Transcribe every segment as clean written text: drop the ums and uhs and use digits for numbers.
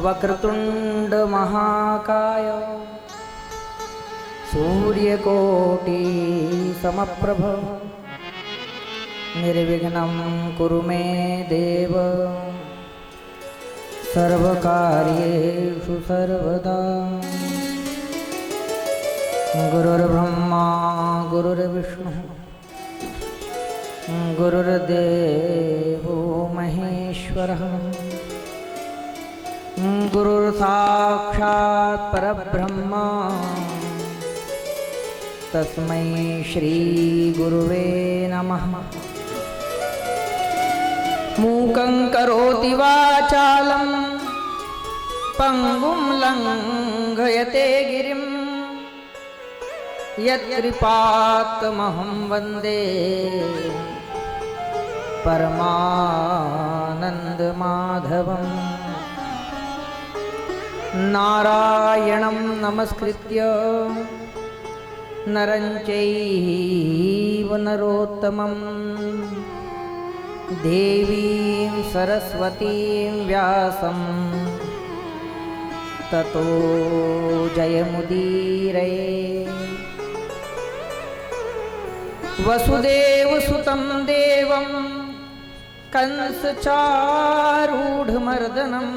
वक्रतुंड महाकाय सूर्यकोटि समप्रभ निर्विघ्नं कुरु मे देव सर्वकार्येषु सर्वदा। गुरुर्ब्रह्मा गुरुर्विष्णुः गुरुर्देवो महेश्वरः गुरुर्साक्षात् परब्रह्म तस्मै श्री गुरुवे नमः। मूकं करोति वाचालं पंगुं लंघयते गिरिं यत्कृपात्तमहं वन्दे परमानन्दमाधवम्। नारायणं नमस्कृत्य नरं चैव नरोत्तमं देवीं सरस्वतीं व्यासं ततो जयमुदीरये। वसुदेवसुतं देवं कंसचारूढमर्दनं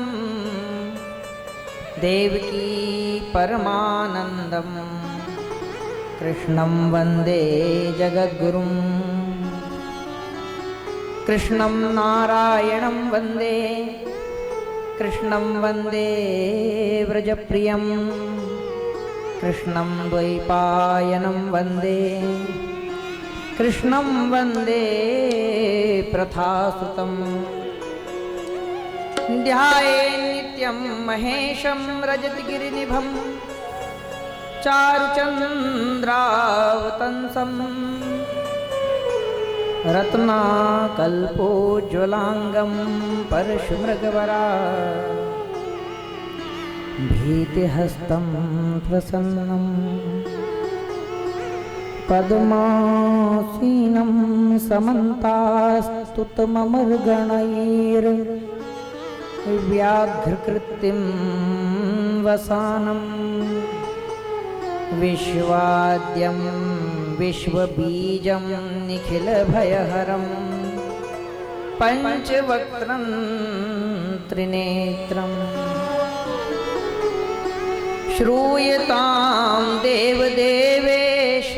देवकी परमानन्दं कृष्णं वन्दे जगद्गुरुं। कृष्णं नारायणं वन्दे कृष्णं वन्दे व्रजप्रियं कृष्णं द्वैपायनं वन्दे कृष्णं वन्दे प्रथासुतं। ध्यायेन् नित्यं महेशं रजतगिरिनिभं चारुचन्द्रावतंसं रत्नाकल्पोज्ज्वलांगं परशुमृगवरा भीतिहस्तं प्रसन्नं पद्मासीनं समन्तास्तुतममर्गणैर्व्याघ्रकृतिं वसानं विश्वाद्यं विश्वबीजं निखिलभयहरं पंचवक्त्रं त्रिनेत्रं। श्रूयतां देवदेवेश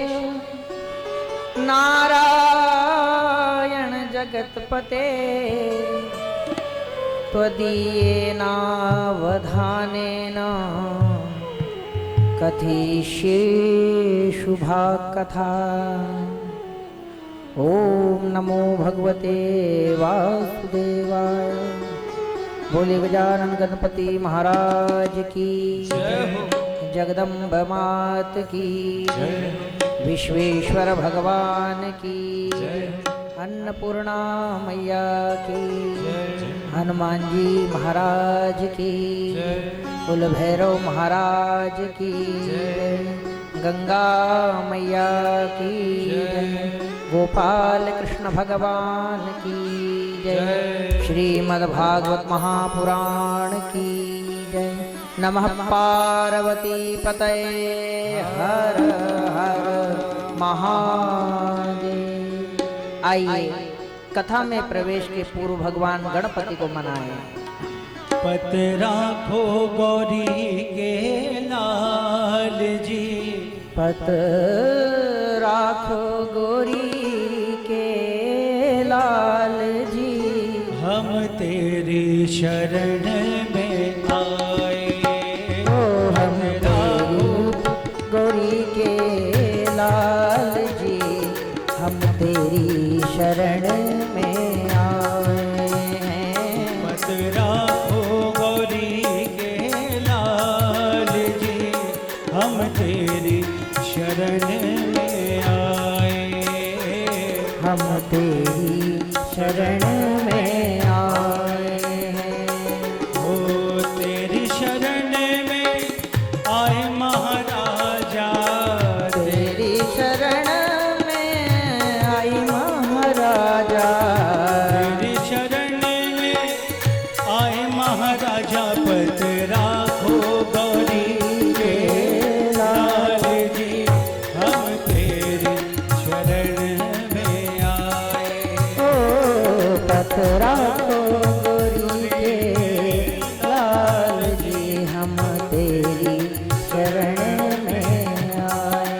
नारायण जगत्पते त्वदीयेनावधानेन कथयिष्ये शुभा कथा। ओम नमो भगवते वासुदेवाय। बोले गजानन गणपति महाराज की जगदम्ब मात की विश्वेश्वर भगवान की अन्नपूर्णा मैया की हनुमान जी महाराज की कुल भैरव महाराज की गंगा मैया की गोपाल कृष्ण भगवान की जय। श्रीमद्भागवत महापुराण की जय। नमः पार्वती पतये हर हर महादेव। आइए कथा में प्रवेश के पूर्व भगवान गणपति को मनाएं। पत राखो गौरी के लाल जी, पत राखो गौरी के लाल जी, हम तेरी शरण में आए। ओ हम तेरी गौरी के लाल जी, हम तेरी शरण में आए हैं। पत राखो गौरी के लाल जी, हम तेरी शरण में आए। हम तेरी शरण में आए हैं। ओ तेरी शरण में आए महाराजा, तेरी शरण में आई महाराजा। तेरी शरण में आए महाराजा पत राखो गौरी के लाल जी, हम तेरी शरण में आए। ओ पत राखो गौरी के लाल जी, हम तेरी शरण में आए।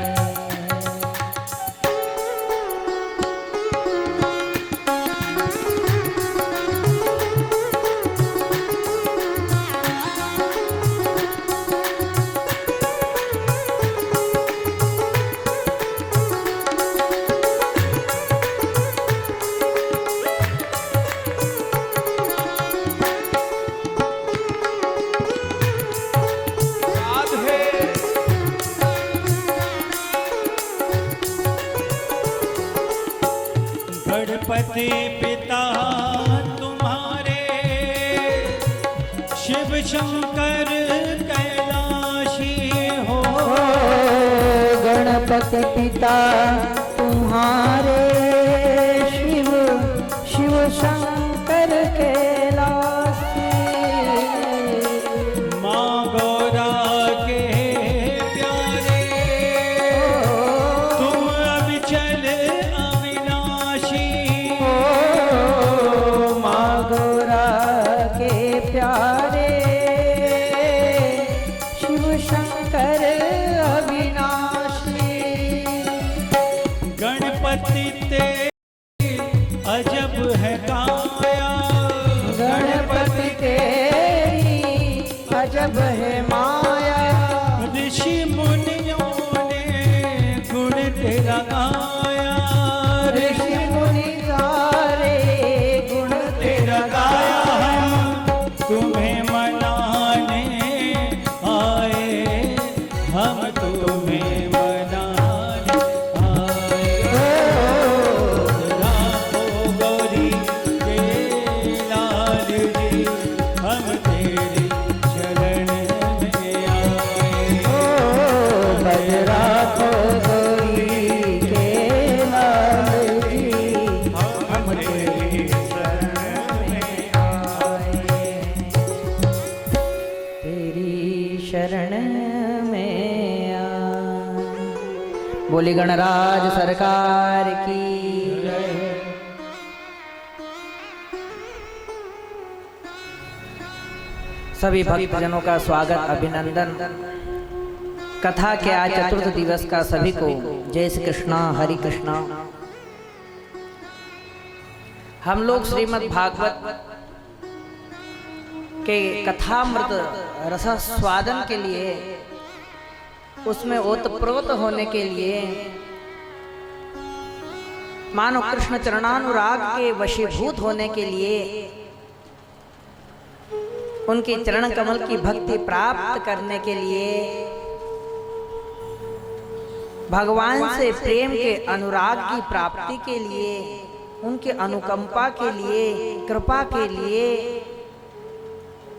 गणपति पिता तुम्हारे, शिव शंकर कैलाशी हो। गणपति पिता तुम्हारे, शिव शिव शंकर कैलाशी। माँ गौरा के प्यारे, तुम अविचल अविनाशी। माँ गौरा के प्यारे, शिव शंकर अविनाशी। गणपति तेरी अजब है काया, गणपति तेरी अजब है माया। ऋषि मुनियों ने गुण तेरा गाया। ऋषि मुनि सारे गुण तेरा गाया। हम तुम्हें मनाने आए, हम तुम्हें मनाने आए। राखो गौरी के लाल जी, हम तेरी शरण में आए। बज राखो गौरी के लाल जी, हम तेरी शरण में आए। तेरी शरण में आए। बोली गणराज सरकार की जय। सभी भक्तजनों का स्वागत अभिनंदन। कथा के आज चतुर्थ दिवस का सभी को जय श्री कृष्णा हरि कृष्णा। हम लोग श्रीमद् भागवत के कथामृत रसास्वादन के लिए, उसमें ओतप्रोत होने के लिए, मानो कृष्ण चरणानुराग के वशीभूत होने के लिए, उनके चरण कमल की भक्ति प्राप्त करने के लिए, भगवान से प्रेम के अनुराग की प्राप्ति के लिए, उनके अनुकंपा के लिए, कृपा के लिए,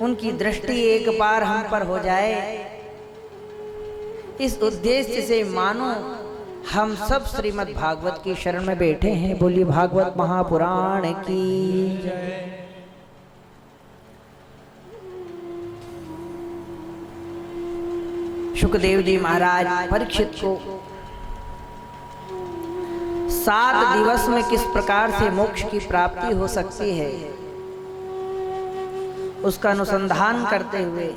उनकी दृष्टि एक बार हम पर हो जाए, इस उद्देश्य से मानो हम सब श्रीमद् भागवत की शरण में बैठे हैं। बोलिए भागवत महापुराण की जय। सुखदेव जी महाराज परीक्षित को 7 दिवस में किस प्रकार से मोक्ष की प्राप्ति हो सकती है, उसका अनुसंधान करते हुए,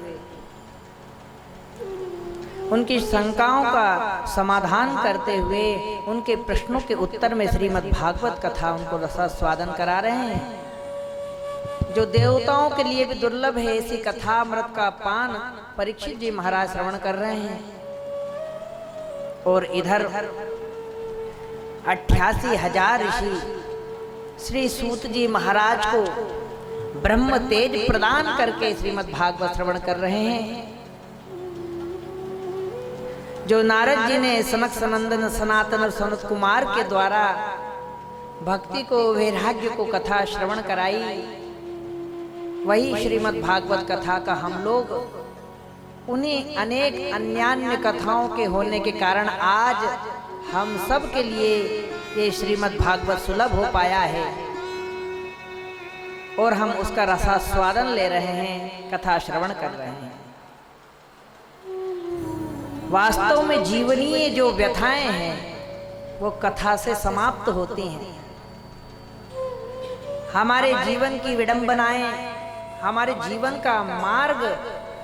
उनकी शंकाओं का समाधान करते हुए, उनके प्रश्नों के उत्तर में श्रीमद् भागवत कथा उनको रसास्वादन करा रहे हैं। जो देवताओं के लिए भी दुर्लभ है, ऐसी कथा अमृत का पान परीक्षित जी महाराज श्रवण कर रहे हैं। और इधर 88,000 ऋषि श्री सूत जी महाराज को ब्रह्म तेज प्रदान करके श्रीमद् भागवत श्रवण कर रहे हैं। जो नारद जी ने सनक सनंदन सनातन और सनत कुमार के द्वारा भक्ति को, वैराग्य को कथा श्रवण कराई, वही श्रीमद् भागवत कथा का हम लोग उन्हीं अनेक अन्यान्य कथाओं के होने के कारण आज हम सब के लिए ये श्रीमद् भागवत सुलभ हो पाया है। और हम उसका रसास्वादन ले रहे हैं, कथा श्रवण कर रहे हैं। वास्तव में जीवनीय जो व्यथाएं हैं वो कथा से समाप्त होती हैं। हमारे जीवन की विडंबनाएं, हमारे जीवन का मार्ग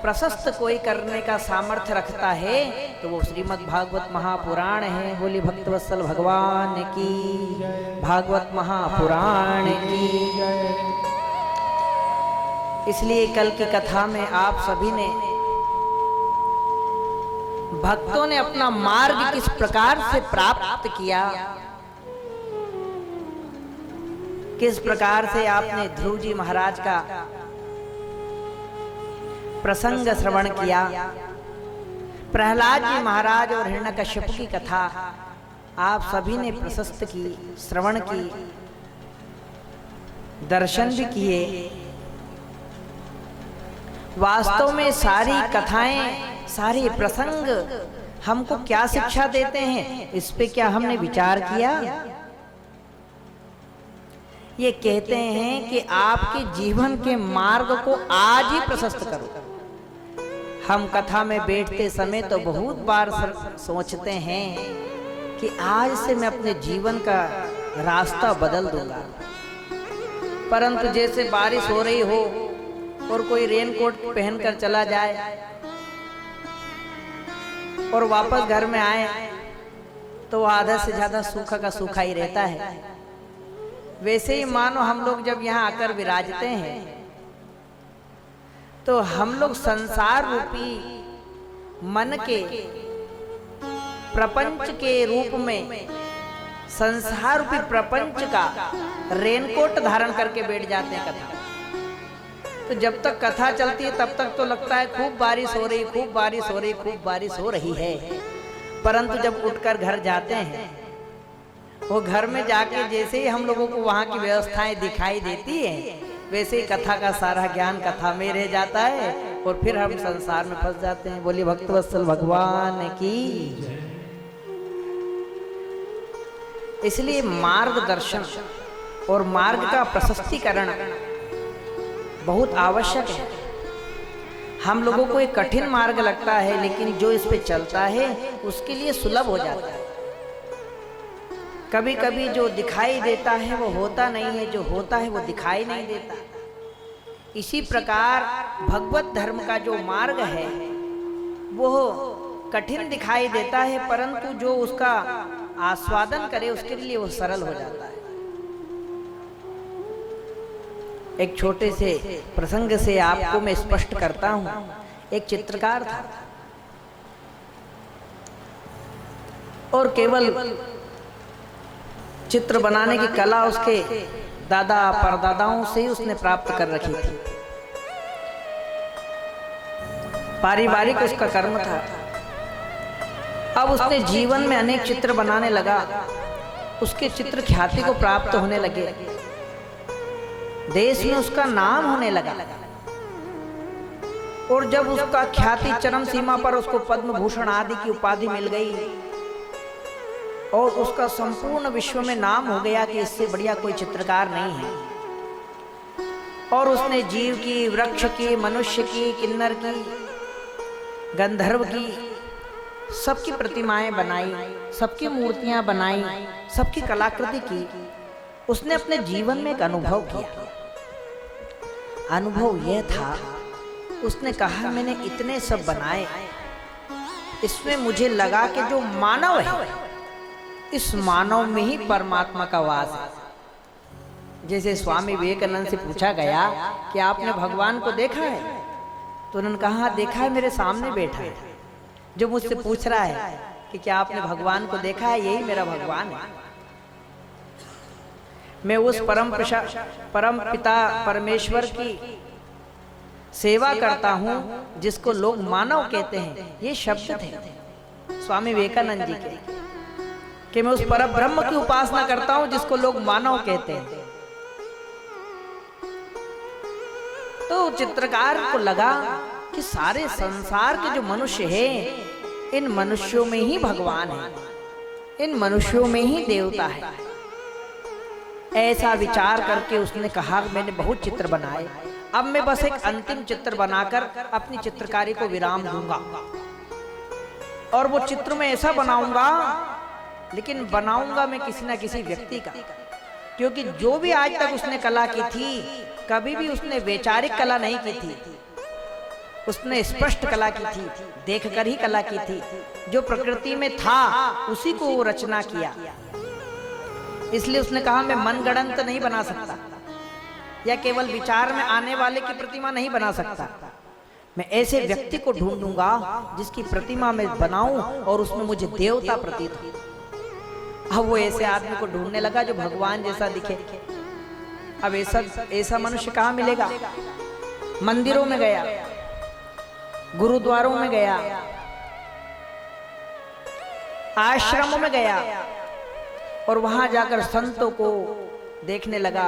प्रशस्त कोई करने का सामर्थ्य रखता है तो वो श्रीमद् भागवत महापुराण है। बोली भक्तवत्सल भगवान की, भागवत महापुराण की। इसलिए कल की कथा में आप सभी ने, भक्तों ने अपना मार्ग किस प्रकार से प्राप्त किया, किस प्रकार से आपने ध्रुव जी महाराज का प्रसंग श्रवण किया, प्रहलाद जी महाराज और हिरण्यकश्यप की कथा आप सभी ने प्रशस्त की, श्रवण की, दर्शन भी किए। वास्तव में सारी कथाएं, सारे प्रसंग हमको क्या शिक्षा देते हैं, इस पे क्या हमने विचार किया? ये कहते हैं कि आपके जीवन के मार्ग को आज ही प्रशस्त करो। हम कथा में बैठते समय तो बहुत बार सोचते हैं कि आज से मैं अपने जीवन का रास्ता बदल दूंगा, परंतु जैसे बारिश हो रही हो और कोई रेनकोट पहनकर चला जाए और वापस घर में आए तो आधा से ज्यादा सूखा का सूखा ही रहता है, वैसे ही मानो हम लोग जब यहाँ आकर विराजते हैं तो हम लोग संसार रूपी मन के प्रपंच के रूप में, संसार रूपी प्रपंच का रेनकोट धारण करके बैठ जाते हैं कथा। तो जब तक कथा चलती है तब तक तो लगता है खूब बारिश हो रही, खूब बारिश हो रही, खूब बारिश हो रही है, परंतु जब उठकर घर जाते हैं, वो घर में जाके जैसे ही हम लोगों को वहाँ की व्यवस्थाएं दिखाई देती है, वैसे ही कथा का सारा ज्ञान कथा में रह जाता है और फिर हम संसार में फंस जाते हैं। बोलिए भक्तवत्सल भगवान की। इसलिए मार्गदर्शन और मार्ग का प्रशस्तीकरण बहुत आवश्यक है। हम लोगों को एक कठिन मार्ग लगता है, लेकिन जो इस पे चलता है उसके लिए सुलभ हो जाता है। कभी कभी जो दिखाई देता है वो होता नहीं है, जो होता है वो दिखाई नहीं देता। इसी प्रकार भगवत धर्म का जो मार्ग है वो कठिन दिखाई देता है, परंतु जो उसका आस्वादन करे उसके लिए वो सरल हो जाता है। एक छोटे से प्रसंग से आपको मैं स्पष्ट करता हूं। एक चित्रकार था और केवल चित्र बनाने की कला उसके दादा परदादाओं से ही उसने प्राप्त कर रखी थी। पारिवारिक उसका कर्म था। अब उसने जीवन में अनेक चित्र बनाने लगा, उसके चित्र ख्याति को प्राप्त होने लगे, देश में उसका नाम होने लगा। और जब उसका ख्याति चरम सीमा पर, उसको पद्म भूषण आदि की उपाधि मिल गई और उसका संपूर्ण विश्व में नाम हो गया कि इससे बढ़िया कोई चित्रकार नहीं है। और उसने जीव की, वृक्ष की, मनुष्य की, किन्नर की, गंधर्व की, सबकी प्रतिमाएं बनाई, सबकी मूर्तियां बनाई, सबकी कलाकृति की। उसने अपने जीवन में एक अनुभव किया। अनुभव यह था, उसने कहा मैंने इतने सब बनाए, इसमें मुझे लगा कि जो मानव है, इस मानव में ही परमात्मा का वास है। जैसे स्वामी विवेकानंद से पूछा गया कि आपने भगवान को देखा है, तो उन्होंने कहा देखा है, मेरे सामने बैठा है। जो मुझसे पूछ रहा है कि क्या आपने भगवान को देखा है, यही मेरा भगवान है। मैं उस परम पिता परमेश्वर की सेवा करता हूं जिसको लोग मानव कहते हैं। ये शब्द थे स्वामी विवेकानंद जी के, कि मैं उस परम ब्रह्म की उपासना करता हूं जिसको लोग मानव कहते हैं। तो चित्रकार को लगा कि सारे संसार के जो मनुष्य हैं, इन मनुष्यों में ही भगवान है, इन मनुष्यों में ही देवता है। ऐसा विचार करके उसने कहा मैंने बहुत चित्र बनाए, अब मैं बस एक अंतिम चित्र बनाकर अपनी चित्रकारी को विराम दूंगा और वो चित्र मैं ऐसा बनाऊंगा, लेकिन बनाऊंगा मैं किसी ना किसी व्यक्ति का, क्योंकि जो भी आज तक उसने कला की थी कभी भी उसने वैचारिक कला नहीं की थी, उसने स्पष्ट कला की थी, देखकर ही कला की थी, जो प्रकृति में था उसी को वो रचना किया। इसलिए उसने कहा मैं मनगढ़ंत नहीं बना सकता या केवल विचार में आने वाले की प्रतिमा नहीं बना सकता, मैं ऐसे व्यक्ति को ढूंढूंगा जिसकी प्रतिमा मैं बनाऊं और उसमें मुझे देवता प्रतीत हो। अब वो ऐसे आदमी को ढूंढने लगा जो भगवान जैसा दिखे। अब ऐसा मनुष्य कहाँ मिलेगा? मंदिरों में गया, गुरुद्वारों में गया, आश्रमों में गया और वहां जाकर संतों को देखने लगा,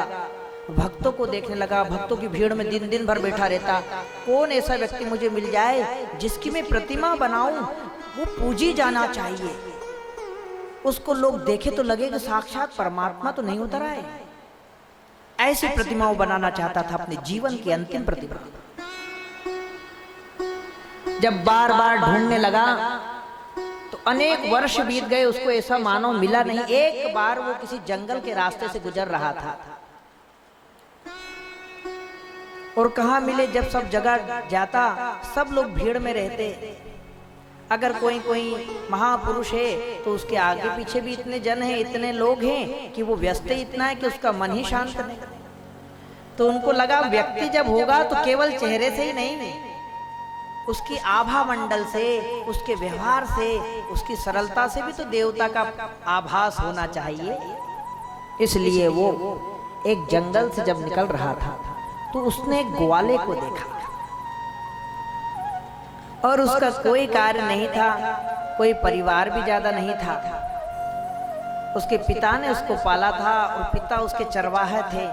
भक्तों को देखने लगा। भक्तों की भीड़ में दिन दिन भर बैठा रहता, कौन ऐसा व्यक्ति मुझे मिल जाए जिसकी मैं प्रतिमा बनाऊं, वो पूजी जाना चाहिए, उसको लोग देखे तो लगे कि साक्षात परमात्मा तो नहीं उतर आए। ऐसी प्रतिमाओं बनाना चाहता था, अपने जीवन की अंतिम प्रतिमा। जब बार बार ढूंढने लगा तो अनेक वर्ष बीत गए, उसको ऐसा मानव मिला नहीं। एक बार वो किसी जंगल के रास्ते से गुजर रहा था और कहाँ मिले, जब सब जगह जाता सब लोग भीड़ में रहते, अगर कोई महापुरुष है तो उसके आगे पीछे भी इतने जन हैं, इतने लोग हैं कि वो व्यस्त ही इतना है कि उसका मन ही शांत नहीं। तो उनको लगा व्यक्ति जब होगा तो केवल चेहरे से ही नहीं, उसकी आभा मंडल से, उसके व्यवहार से, उसकी सरलता से भी तो देवता का आभास होना चाहिए। इसलिए वो एक जंगल से जब निकल रहा था तो उसने एक ग्वाले को देखा और उसका कोई कार्य नहीं था, कोई परिवार भी ज्यादा नहीं था। उसके पिता ने उसको पाला था और पिता उसके चरवाहे थे,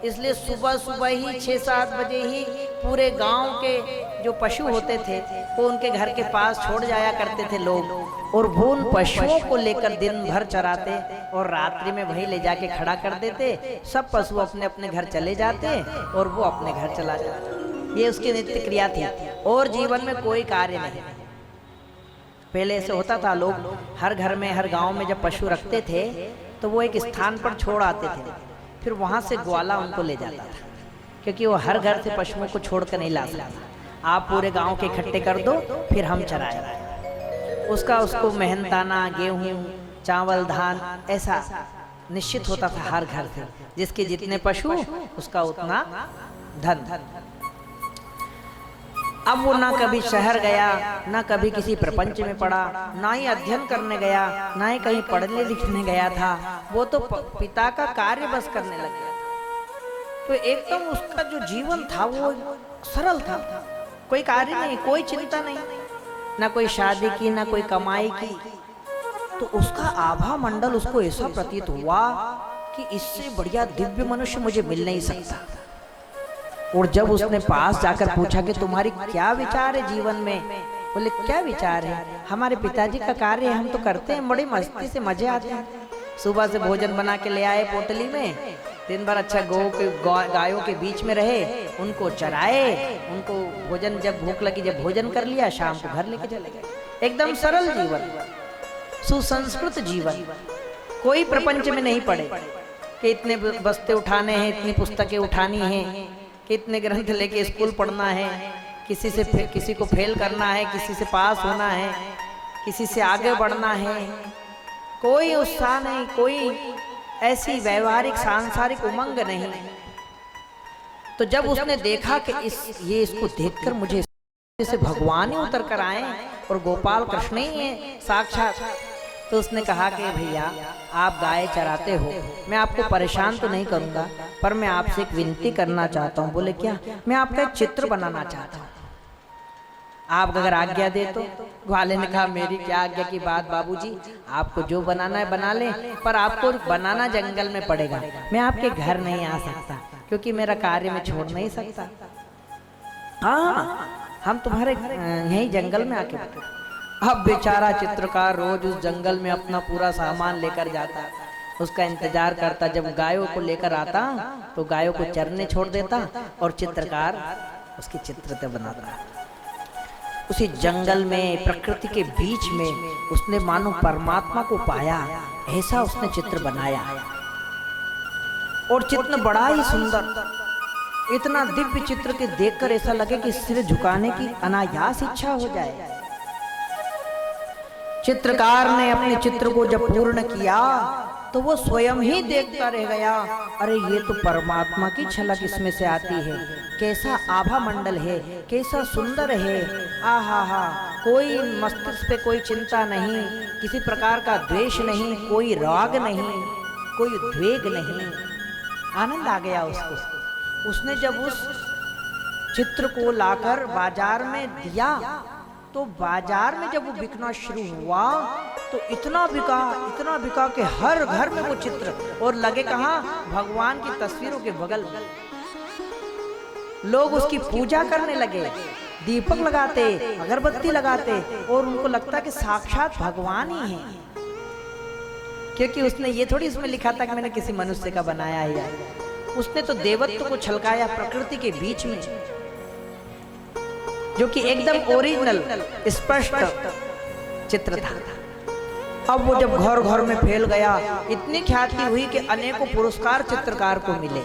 इसलिए सुबह सुबह ही 6-7 बजे ही पूरे गांव के जो पशु होते थे वो उनके घर के पास छोड़ जाया करते थे लोग, और वो उन पशुओं को लेकर दिन भर चराते और रात्रि में वहीं ले जाके खड़ा कर देते। सब पशु अपने अपने घर चले जाते और वो अपने घर चला जाता। ये उसकी नित्य क्रिया थी और जीवन में कोई कार्य नहीं। पहले ऐसे होता था, लोग हर घर में, हर गांव में जब पशु रखते थे तो वो एक स्थान पर छोड़ आते थे, फिर वहां से ग्वाला उनको ले जाता था, क्योंकि वो हर घर से पशुओं को छोड़कर नहीं ला सकता। आप पूरे गांव के इकट्ठे कर दो फिर हम चराए। उसको मेहनताना, गेहूं, चावल, धान ऐसा निश्चित होता था हर घर से, जिसके जितने पशु उसका उतना धन। अब वो ना कभी शहर गया, ना कभी किसी प्रपंच में पड़ा, ना ही अध्ययन करने गया, ना ही कहीं पढ़ने लिखने गया था। वो तो पिता का कार्य बस करने लग गया था। तो एकदम उसका जो जीवन था वो सरल था, कोई कार्य नहीं, कोई चिंता नहीं, ना कोई शादी की, ना कोई कमाई की। तो उसका आभा मंडल उसको ऐसा प्रतीत हुआ कि इससे बढ़िया दिव्य मनुष्य मुझे मिल नहीं सकता। और जब उसने पास जाकर पूछा कि तुम्हारी क्या विचार है जीवन में, बोले क्या विचार है, हमारे पिताजी का कार्य हम तो करते हैं, बड़ी मस्ती से मजे आते हैं। सुबह से भोजन बना के ले आए पोटली में, दिन भर अच्छा गायों के बीच में रहे, उनको चराए, उनको भोजन, जब भूख लगी जब भोजन कर लिया, शाम को घर लेके चले गए। एकदम सरल जीवन, सुसंस्कृत जीवन। कोई प्रपंच में नहीं पड़े कि इतने बस्ते उठाने हैं, इतनी पुस्तकें उठानी हैं, कि इतने ग्रंथ लेके स्कूल पढ़ना है, किसी को फेल करना है, किसी से पास होना है, किसी से आगे बढ़ना है। कोई उत्साह नहीं, कोई ऐसी व्यवहारिक सांसारिक उमंग नहीं। तो जब उसने देखा कि इसको देखकर मुझे जैसे भगवान ही उतर कर आए और गोपाल कृष्ण ही है साक्षात, तो उसने कहा कि भैया आप गाय चराते हो, मैं आपको परेशान तो नहीं करूंगा, पर मैं आपसे एक विनती करना चाहता हूँ। बोले क्या? मैं आपका एक चित्र बनाना चाहता हूँ, आप अगर आज्ञा दे तो। ग्वाले ने कहा मेरी क्या आज्ञा की बात बाबूजी, आपको जो बनाना है बना ले, पर आपको बनाना जंगल में पड़ेगा, मैं आपके घर नहीं आ सकता क्योंकि मेरा कार्य में छोड़ नहीं सकता। हाँ, हम तुम्हारे यही जंगल में आके बैठे। अब बेचारा चित्रकार रोज उस जंगल में अपना पूरा सामान लेकर जाता, उसका इंतजार करता। जब गायों को लेकर आता तो गायों को चरने छोड़ देता और चित्रकार उसकी चित्रते बनाता। उसी जंगल में प्रकृति के बीच में उसने मानो परमात्मा को पाया, ऐसा उसने चित्र बनाया। और चित्र बड़ा ही सुंदर, इतना दिव्य चित्र के देखकर ऐसा लगे कि सिर झुकाने की अनायास इच्छा हो जाए। चित्रकार ने अपने चित्र को जब पूर्ण किया तो वो स्वयं ही देखता रह गया, अरे ये तो परमात्मा की झलक इसमें से आती है, कैसा आभा मंडल है, कैसा सुंदर है। आहा हा, कोई मस्तिष्क पे कोई चिंता नहीं, किसी प्रकार का द्वेष नहीं, कोई राग नहीं, कोई उद्वेग नहीं। आनंद आ गया उसको। उसने जब उस चित्र को लाकर बाजार में दिया तो बाजार में जब वो बिकना शुरू हुआ तो इतना बिका कि हर घर में वो चित्र, और लगे कहाँ, भगवान की तस्वीरों के बगल में। लोग उसकी पूजा करने लगे, दीपक लगाते, अगरबत्ती लगाते, और उनको लगता कि साक्षात भगवान ही है। क्योंकि उसने ये थोड़ी इसमें लिखा था कि मैंने किसी मनुष्य का बनाया है, उसने तो देवत्व को छलकाया प्रकृति के बीच में, जो कि एकदम ओरिजिनल स्पष्ट चित्र था। अब वो जब घर घर में फैल गया, इतनी ख्याति हुई कि अनेकों पुरस्कार चित्रकार को मिले।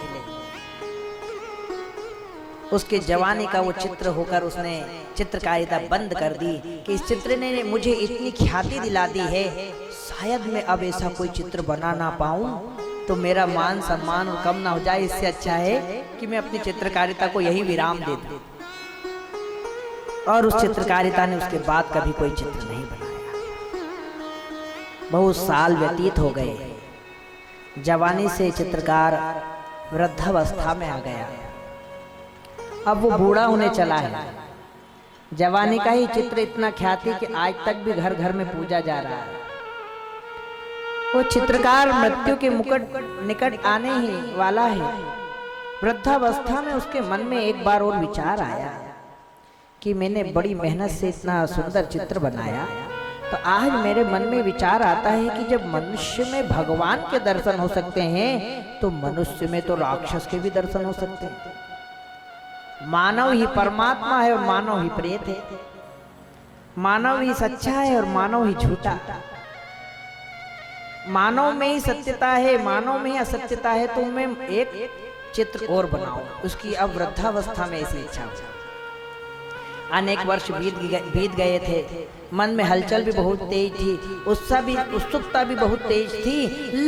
उसके जवानी का वो चित्र होकर उसने चित्रकारिता बंद कर दी कि इस चित्र ने मुझे इतनी ख्याति दिला दी है, शायद मैं अब ऐसा कोई चित्र बना ना पाऊं तो मेरा मान सम्मान कम ना हो जाए। इससे अच्छा है कि मैं अपनी चित्रकारिता को यही विराम दे दूं। और उस चित्रकारिता ने उसके बाद कभी कोई चित्र नहीं बनाया। बहुत साल व्यतीत हो गए, जवानी से चित्रकार वृद्धावस्था में आ गया। अब वो बूढ़ा होने चला है। जवानी का ही चित्र इतना ख्याति कि आज तक भी घर घर में पूजा जा रहा है। वो चित्रकार मृत्यु के निकट आने ही वाला है। वृद्धावस्था में उसके मन में एक बार और विचार आया कि मैंने बड़ी मेहनत से इतना सुंदर चित्र बनाया, तो आज मेरे मन में विचार आता है कि जब मनुष्य में भगवान के दर्शन हो सकते हैं तो मनुष्य में तो राक्षस के भी दर्शन हो सकते हैं। मानव ही परमात्मा है और मानव ही प्रेत है, मानव ही सच्चा है और मानव ही झूठा। मानव में ही सत्यता है, मानव में ही असत्यता है। तो मैं एक चित्र और बनाऊं। उसकी अब वृद्धावस्था में ऐसी इच्छा हो। अनेक वर्ष बीत गए थे, मन में हलचल भी बहुत तेज थी, उत्सुकता भी बहुत तेज थी।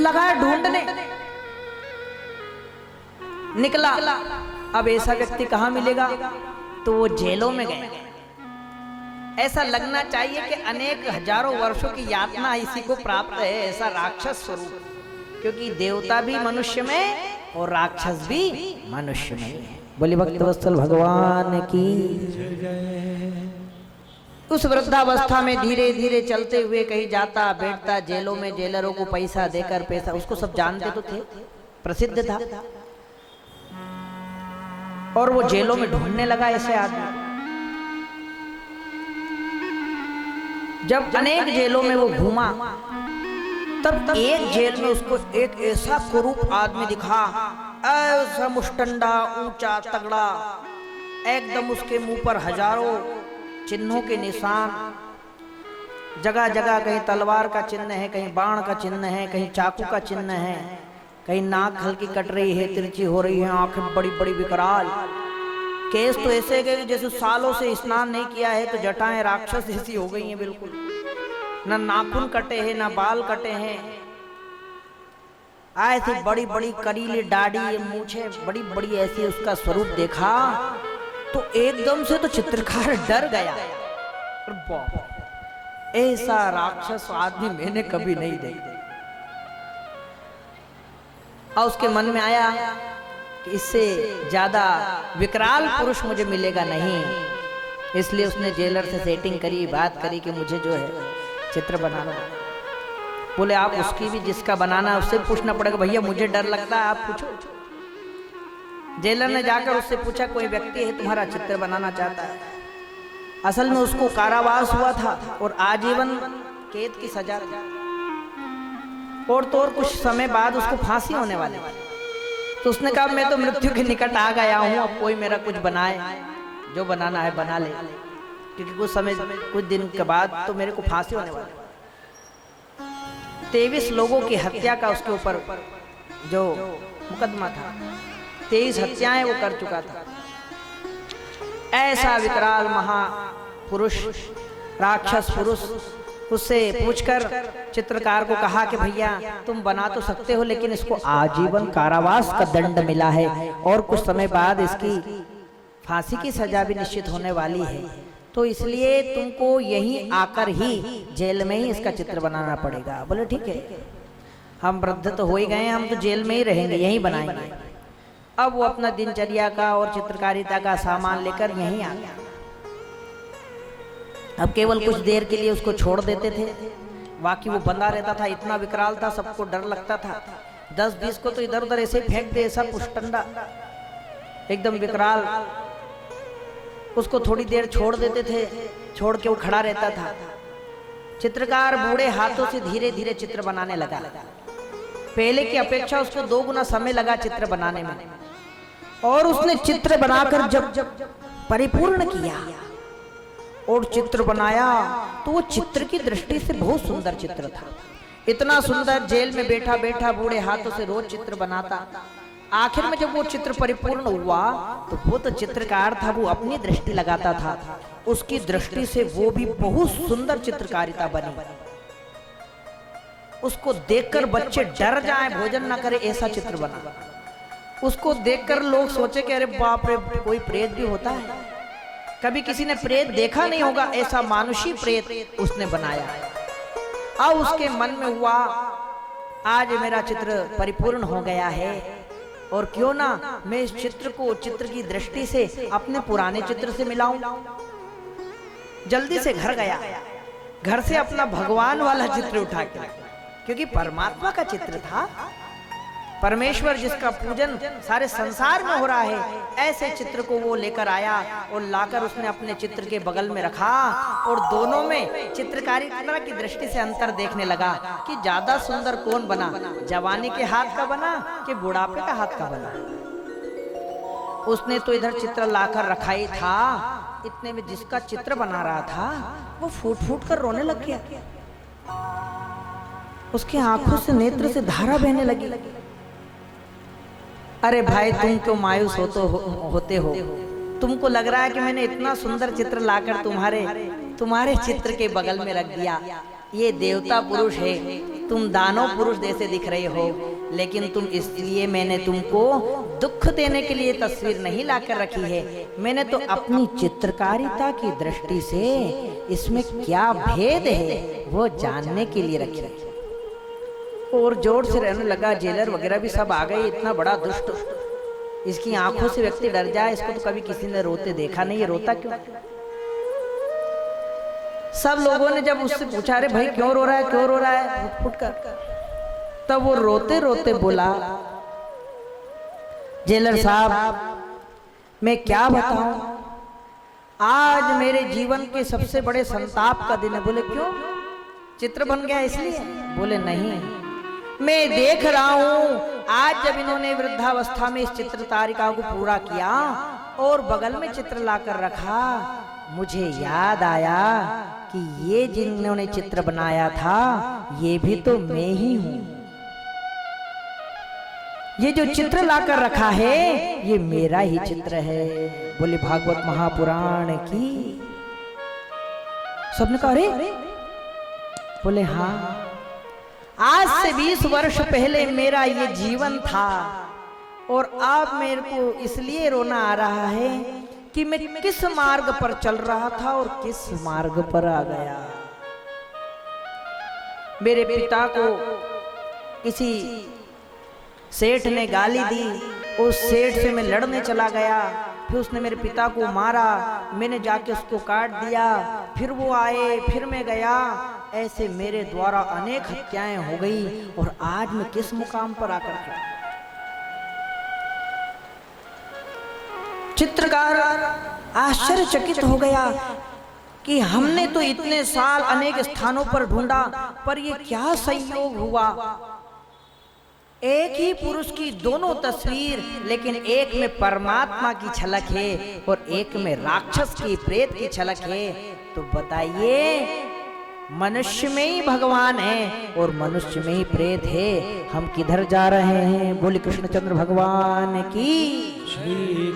लगा ढूंढने, निकला। अब ऐसा व्यक्ति कहाँ मिलेगा? तो वो जेलों में गए। ऐसा लगना चाहिए कि अनेक हजारों वर्षों की यातना इसी को प्राप्त है, ऐसा राक्षस स्वरूप। क्योंकि देवता भी मनुष्य में और राक्षस भी मनुष्य में है। बोले भक्तवत्सल भगवान की। उस वृद्धावस्था में धीरे धीरे चलते हुए कहीं जाता बैठता, जेलों में जेलरों को पैसा देकर, पैसा उसको सब जानते तो थे, प्रसिद्ध था। और वो जेलों में ढूंढने लगा ऐसे आदमी। जब अनेक जेलों में वो घूमा तब एक जेल में उसको एक ऐसा कुरूप आदमी दिखा, ऐसा मुष्टंडा, ऊंचा तगड़ा, एकदम उसके मुंह पर हजारों चिन्हों के निशान, जगह जगह कहीं तलवार का चिन्ह है, कहीं बाण का चिन्ह है, कहीं चाकू का चिन्ह है, कहीं नाक हल्की कट रही है, तिरछी हो रही है, आंखें बड़ी बड़ी विकराल। केस तो ऐसे गए जैसे सालों से स्नान नहीं किया है तो जटाएं राक्षस जैसी हो गई हैं बिल्कुल। ना नाखून कटे हैं, ना बाल कटे हैं। आए थे बड़ी बड़ी करीली दाढ़ी, मूछे बड़ी बड़ी, ऐसी उसका स्वरूप देखा तो एकदम से तो चित्रकार डर गया। ऐसा राक्षस आदमी मैंने कभी नहीं देखा। और उसके मन में आया कि इससे ज्यादा विकराल पुरुष मुझे मिलेगा नहीं। इसलिए उसने जेलर से सेटिंग करी, बात करी कि मुझे जो है चित्र बनाना। बोले आप उसकी भी जिसका बनाना है उससे पूछना पड़ेगा। भैया मुझे डर लगता है, आप पूछो। जेलर ने जाकर उससे पूछा कोई व्यक्ति है तुम्हारा चित्र बनाना चाहता है। असल में उसको कारावास हुआ था और आजीवन कैद की सजा। और तो और कुछ समय बाद उसको फांसी होने वाली। तो उसने कहा मैं तो मृत्यु के निकट आ गया हूँ, अब कोई मेरा कुछ बनाए, जो बनाना है बना ले, क्योंकि कुछ समय कुछ दिन के बाद तो मेरे को फांसी होने वाली। 23 लोगों की हत्या का उसके ऊपर जो मुकदमा था, 23 हत्याएं वो कर चुका था। ऐसा विकराल महापुरुष, राक्षस पुरुष, उससे पूछकर चित्रकार को कहा कि भैया तुम बना तो सकते हो, लेकिन इसको आजीवन कारावास का दंड मिला है और कुछ समय बाद इसकी फांसी की सजा भी निश्चित होने वाली है, तो इसलिए तुमको यहीं आकर ही जेल में ही इसका चित्र बनाना पड़ेगा। बोले ठीक है, हम वृद्ध तो हो ही गए, हम तो जेल में ही रहेंगे, यहीं बनाएंगे। अब वो अपना दिनचर्या का और चित्रकारिता का सामान लेकर यहीं आ गया। अब केवल कुछ देर के लिए उसको छोड़ देते थे, बाकी वो बंधा रहता था। इतना विकराल था, सबको डर लगता था। 10-20 को तो इधर उधर ऐसे फेंक दे, सब पुष्टंडा एकदम विकराल। उसको थोड़ी देर छोड़ देते थे, छोड़ के वो खड़ा रहता था। चित्रकार बूढ़े हाथों से धीरे धीरे चित्र बनाने लगा। पहले की अपेक्षा उसको 2 गुना समय लगा चित्र बनाने में, और उसने चित्र बनाकर जब परिपूर्ण किया और चित्र बनाया तो वो चित्र की दृष्टि से बहुत सुंदर चित्र था। इतना सुंदर, जेल में बैठा बैठा बूढ़े हाथों से रोज चित्र बनाता। आखिर में जब वो चित्र परिपूर्ण हुआ तो वो तो चित्रकार था, वो अपनी दृष्टि लगाता था, उसकी दृष्टि से वो भी बहुत सुंदर चित्रकारिता बनी। उसको देखकर बच्चे डर जाएं, भोजन ना करे, ऐसा चित्र बना। उसको देखकर लोग सोचे कि अरे बाप रे, कोई प्रेत भी होता है। कभी किसी ने प्रेत देखा नहीं होगा, ऐसा मानुषी प्रेत उसने बनाया। अब उसके मन में हुआ आज मेरा चित्र परिपूर्ण हो गया है, और क्यों ना मैं इस चित्र को चित्र की दृष्टि से अपने पुराने चित्र से मिलाऊं। जल्दी से घर गया, घर से अपना भगवान वाला चित्र उठा के, क्योंकि परमात्मा का चित्र था, परमेश्वर जिसका पूजन सारे संसार में हो रहा है, ऐसे चित्र को वो लेकर आया और लाकर उसने अपने चित्र के बगल में रखा, और दोनों में चित्रकारिता की दृष्टि से अंतर देखने लगा कि ज्यादा सुंदर कौन बना, जवानी के हाथ का बना कि बुढ़ापे का हाथ का बना। उसने तो इधर चित्र लाकर रखा ही था, इतने में जिसका चित्र बना रहा था वो फूट फूट कर रोने लग गया। उसकी आंखों से नेत्र से धारा बहने लगी। अरे भाई, तुम क्यों मायूस होते हो? तुमको लग रहा है कि मैंने इतना सुंदर चित्र लाकर तुम्हारे चित्र के बगल में रख दिया। ये देवता पुरुष है, तुम दानव पुरुष जैसे दिख रहे हो, लेकिन तुम इसलिए मैंने तुमको दुख देने के लिए तस्वीर नहीं लाकर रखी है। मैंने तो अपनी चित्रकारिता की दृष्टि से इसमें क्या भेद है वो जानने के लिए रखी है। और जोर से रहने लगा। जेलर वगैरह भी सब आ गए। इतना बड़ा दुष्ट, इसकी आंखों से व्यक्ति डर जाए, इसको तो कभी किसी ने रोते देखा नहीं, ये रोता क्यों? सब लोगों ने जब उससे पूछा, अरे भाई क्यों रो रहा है, क्यों रो रहा है, फुट कर, तब वो रोते रोते बोला, जेलर साहब मैं क्या बताऊं, आज मेरे जीवन के सबसे बड़े संताप का दिन है। बोले क्यों? चित्र बन गया इसलिए? बोले नहीं, मैं देख रहा हूं आज जब इन्होंने वृद्धावस्था में इस चित्र तारिका को पूरा किया और बगल में चित्र लाकर रखा, मुझे याद आया कि ये जिन्होंने चित्र बनाया था ये भी तो मैं ही हूं। ये जो चित्र लाकर रखा है ये मेरा ही चित्र है। बोले भागवत महापुराण की। सबने कहा अरे? बोले हाँ, आज से 20 वर्ष पहले मेरा ये जीवन था और अब मेरे को इसलिए रोना आ रहा है कि मैं किस मार्ग पर चल रहा था और किस मार्ग पर आ गया। मेरे पिता को किसी सेठ ने गाली दी, उस सेठ से मैं लड़ने चला गया, फिर उसने मेरे पिता को मारा, मैंने जाके उसको काट दिया, फिर वो आए, फिर मैं गया, ऐसे मेरे द्वारा अनेक हत्याएं हो गई और आज मैं किस मुकाम पर आकर खड़ा। चित्रकार आश्चर्यचकित हो गया कि हमने तो इतने साल अनेक स्थानों पर ढूंढा, पर ये क्या संयोग हुआ एक ही पुरुष की दोनों तस्वीर, लेकिन एक में परमात्मा की झलक है और एक में राक्षस की, प्रेत की झलक है। तो बताइए, मनुष्य में ही भगवान है और मनुष्य में ही प्रेत है, हम किधर जा रहे हैं? बोले कृष्णचंद्र भगवान की।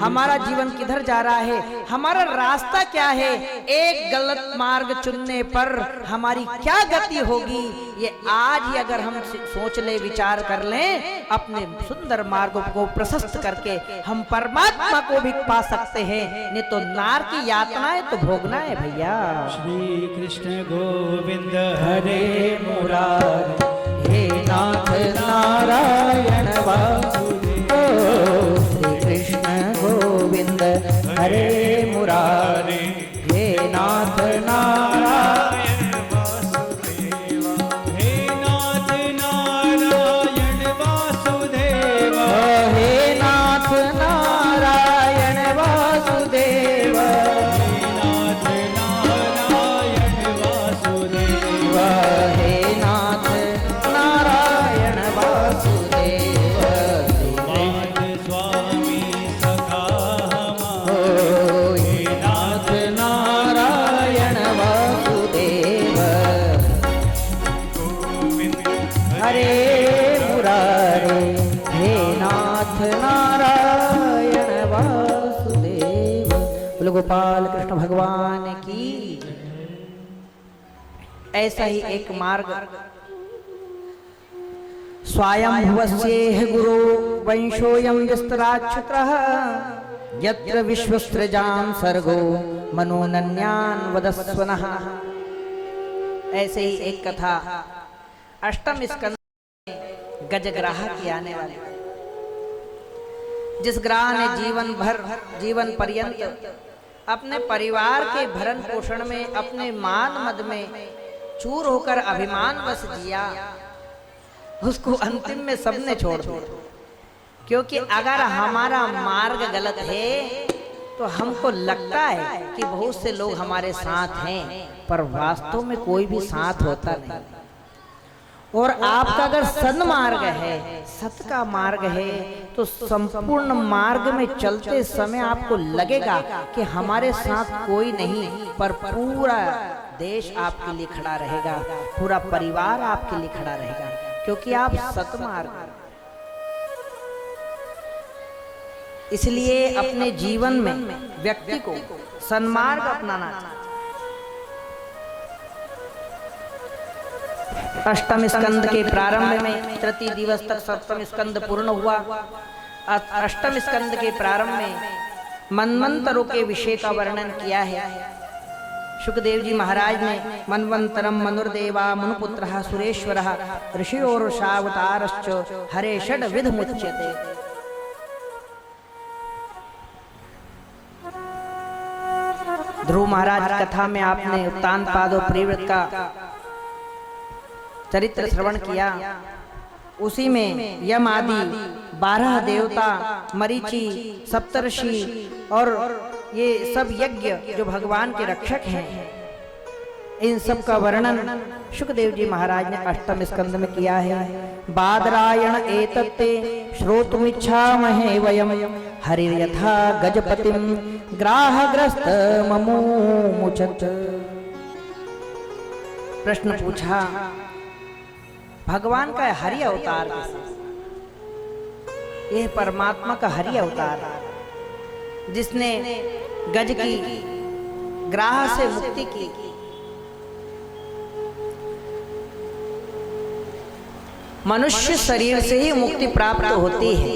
हमारा जीवन किधर जा रहा है? हमारा रास्ता क्या है? एक गलत मार्ग चुनने पर हमारी क्या गति होगी? ये आज ही अगर हम सोच ले, विचार कर लें, अपने सुंदर मार्ग को प्रशस्त करके हम परमात्मा को भी पा सकते हैं। नहीं तो नार की यातना है तो भोगना है भैया। श्री कृष्ण गोविंद हरे मुरारी, हे नाथ नारायण वासुदेव। श्री कृष्ण गोविंद हरे मुरारी, हे नाथ नारायण वासुदेव। हे नाथ नारायण वासुदेव। हे नाथ नारायण वासुदेव। हे नाथ नारायण वासुदेव। हे नाथ नारायण वासुदेव। वाद स्वामी सखा हमारा। हे नाथ नारायण वासुदेव। हरे मुरारे, हे नाथ नारायण वासुदेव। बोलो गोपाल कृष्ण भगवान की। ऐसा ही एक मार्ग स्वयंभुवस्येह गुरो वंशोऽयं विस्तराच्छुत्रः यत्र विश्वस्त्रजां सर्गो मनोनन्यान् वदस्वनः। ऐसे ही एक कथा अष्टम स्कंद में गजग्राह की आने वाली, जिस ग्राह ने जीवन पर्यंत अपने परिवार के भरण पोषण में, अपने मान मद में चूर होकर अभिमान बस जिया, उसको अंतिम में सबने छोड़ दिया। क्योंकि अगर हमारा मार्ग गलत है तो हमको लगता है कि बहुत से लोग हमारे साथ हैं, पर वास्तव में कोई भी साथ होता नहीं। और आपका अगर सन्मार्ग है, सत का मार्ग है, तो संपूर्ण मार्ग में चलते समय आपको लगेगा कि हमारे साथ कोई नहीं, पर पूरा देश आपके लिए खड़ा रहेगा, पूरा परिवार आपके लिए खड़ा रहेगा, क्योंकि आप सतमार्ग। इसलिए अपने जीवन में व्यक्ति को सन्मार्ग अपनाना चाहिए। अष्टम स्कंद के प्रारंभ में तृतीय दिवस तक सप्तम स्कंद पूर्ण हुआ। अष्टम स्कंद के प्रारंभ में मनवंतरों के विषय का वर्णन किया है। सुखदेव जी महाराज ने मनवंतरम मनुर्देवा मनुपुत्रः सुरेश्वरः ऋषियोर्षावतारश्च हरे षड् विधमुच्यते। ध्रुव महाराज कथा में आपने उत्तानपाद और प्रियव्रत का चरित्र श्रवण किया। उसी में यम आदि 12 देवता, मरीचि, सप्तर्षि और ये सब यज्ञ जो भगवान के रक्षक हैं, इन सब का वर्णन सुखदेव जी महाराज ने अष्टम स्कंद में किया है। बादरायण एतत्ते श्रोतुमिच्छामहे वयम हरिर्यथा गजपतिम ग्राहग्रस्त ममुमुचत। प्रश्न पूछा, भगवान का हरि अवतार, यह परमात्मा का हरि अवतार जिसने गज की ग्राह से मुक्ति की। मनुष्य शरीर से ही मुक्ति प्राप्त होती है।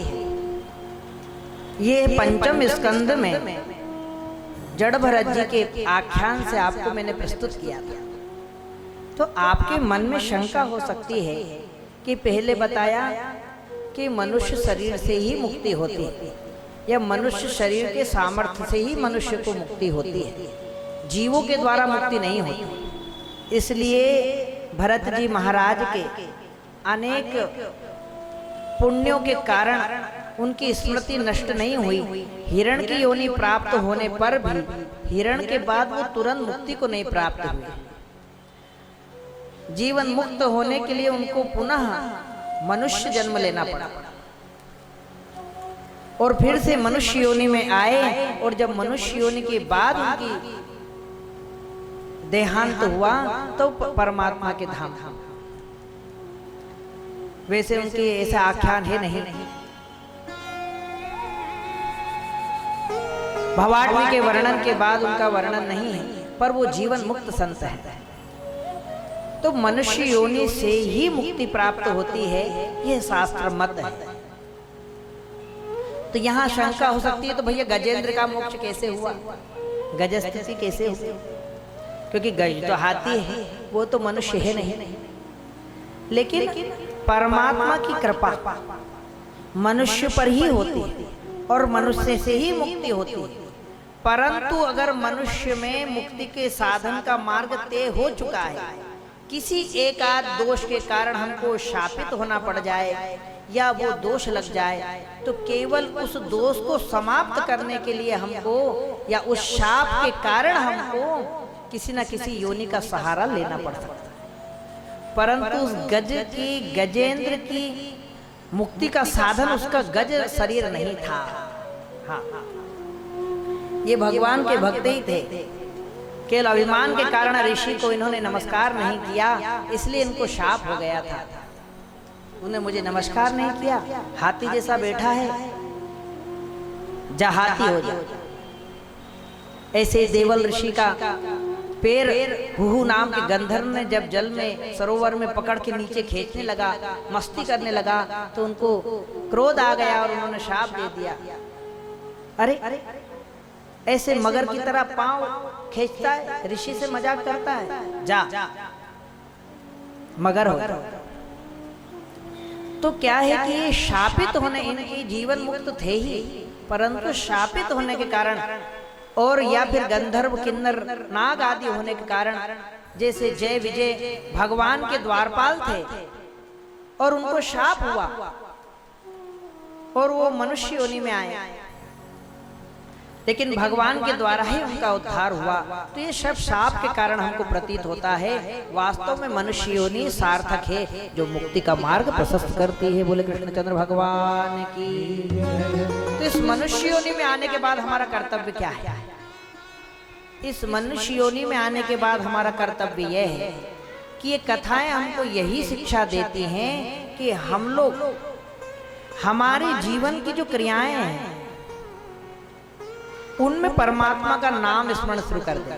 ये पंचम स्कंद में जड़ भरत जी के आख्यान से आपको मैंने प्रस्तुत किया था। तो आपके मन में शंका हो सकती है कि पहले बताया कि मनुष्य शरीर से ही मुक्ति होती है, या मनुष्य शरीर के सामर्थ्य से ही मनुष्य को मुक्ति होती है, जीवों के द्वारा मुक्ति नहीं होती। इसलिए भरत जी महाराज के अनेक पुण्यों के कारण उनकी स्मृति नष्ट नहीं हुई। हिरण की योनि प्राप्त होने पर भी हिरण के बाद वो तुरंत मुक्ति को नहीं प्राप्त हुए। जीवन मुक्त होने के लिए उनको पुनः मनुष्य जन्म लेना पड़ा और फिर से मनुष्य योनि में आए, और जब मनुष्य योनि के बाद उनकी देहांत हुआ तो परमात्मा के धाम। वैसे उनके ऐसा आख्यान है नहीं, भवाटवी के वर्णन के बाद उनका वर्णन नहीं है, पर वो जीवन मुक्त संत है। तो मनुष्य योनि से ही मुक्ति प्राप्त होती है, यह शास्त्र मत है। तो यहाँ शंका हो सकती है, तो भैया गजेंद्र का मोक्ष कैसे हुआ, गज स्थिति कैसे हुई? क्योंकि गज तो हाथी है, वो तो मनुष्य है नहीं। लेकिन परमात्मा की कृपा मनुष्य पर ही होती है और मनुष्य से ही मुक्ति होती है। परंतु अगर मनुष्य में मुक्ति के साधन का मार्ग तय हो चुका है, किसी एक आध दोष के कारण हमको शापित होना पड़ जाए या वो दोष लग जाए, तो केवल उस दोष को समाप्त करने के लिए हमको या उस शाप के कारण हमको किसी न किसी योनि का सहारा लेना पड़ सकता है। परंतु उस गज की, गजेंद्र की मुक्ति का साधन उसका गज शरीर नहीं था। हाँ, ये भगवान के भक्त ही थे। केवल अभिमान के कारण ऋषि को इन्होंने नमस्कार नहीं किया, इसलिए इनको शाप हो गया था। उन्हें मुझे नमस्कार नहीं किया, हाथी जैसा बैठा है, जा हाथी हो जा। ऐसे देवल ऋषि का पैर हुहु नाम के गंधर्व ने जब जल में सरोवर में पकड़ के नीचे खींचने लगा, मस्ती करने लगा, तो उनको क्रोध आ गया और उन्होंने शाप दे दिया। अरे ऐसे मगर की तरह पांव खींचता है, ऋषि से मजाक करता है, जा मगर हो। तो क्या है कि ये शापित होने, इनके जीवन मुक्त थे ही, परंतु शापित होने के कारण और या फिर गंधर्व किन्नर नाग आदि होने के कारण, जैसे जय विजय भगवान के द्वारपाल थे और उनको शाप हुआ और वो मनुष्य योनि में आए, लेकिन भगवान के द्वारा ही उनका उद्धार हुआ। तो ये सब शाप के कारण हमको प्रतीत होता है, वास्तव में मनुष्य योनि सार्थक है जो मुक्ति का मार्ग प्रशस्त करती है। बोले कृष्णचंद्र भगवान की। तो इस मनुष्य योनि में आने के बाद हमारा कर्तव्य क्या है? इस मनुष्य योनि में आने के बाद हमारा कर्तव्य यह है कि ये कथाएं हमको यही शिक्षा देती हैं कि हम लोग हमारे जीवन की जो क्रियाएं हैं उनमें परमात्मा का नाम स्मरण शुरू कर दे।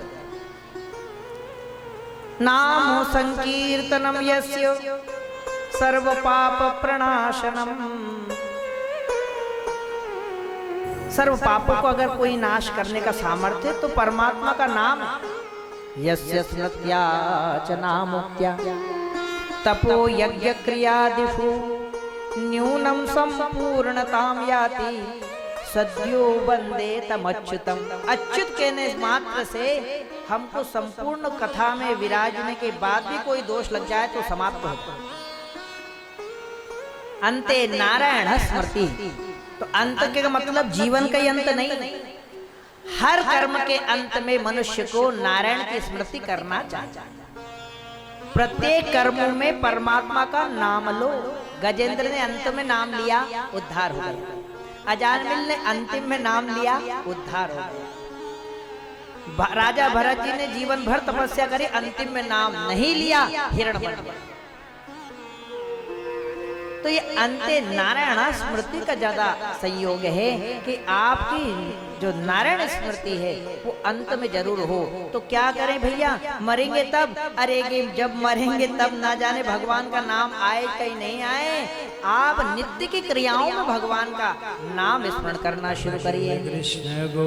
नाम संकीर्तनम यस्य सर्व पाप प्रणाशनम। सर्व पापों को अगर कोई नाश करने का सामर्थ्य है तो परमात्मा का नाम। यस्य स्मृत्या च नामोक्त्या तपो यज्ञ क्रियादिषु न्यूनम संपूर्णताम याति सद्यो वंदे तम अच्युतम। अच्युत कहने मात्र से हमको संपूर्ण कथा में विराजने के बाद भी कोई दोष लग जाए तो समाप्त होता। अंते नारायण स्मृति। तो अंत के मतलब जीवन का अंत नहीं, हर कर्म के अंत में मनुष्य को नारायण की स्मृति करना चाहिए। प्रत्येक कर्मों में परमात्मा का नाम लो। गजेंद्र ने अंत में नाम लिया, उद्धार हो गया। अजानमिल ने अंतिम में नाम लिया, उद्धार हो गया। राजा भरत जी ने जीवन भर तपस्या करी, अंतिम में नाम नहीं लिया, हिरण बन गया। तो ये अंते नारायण स्मृति का ज्यादा संयोग है कि आपकी जो नारायण स्मृति है वो अंत में जरूर हो। तो क्या करें भैया, मरेंगे तब, अरे जब मरेंगे तब ना जाने भगवान का नाम आए कहीं नहीं आए। आप नित्य की क्रियाओं में भगवान का नाम स्मरण करना शुरू करिए।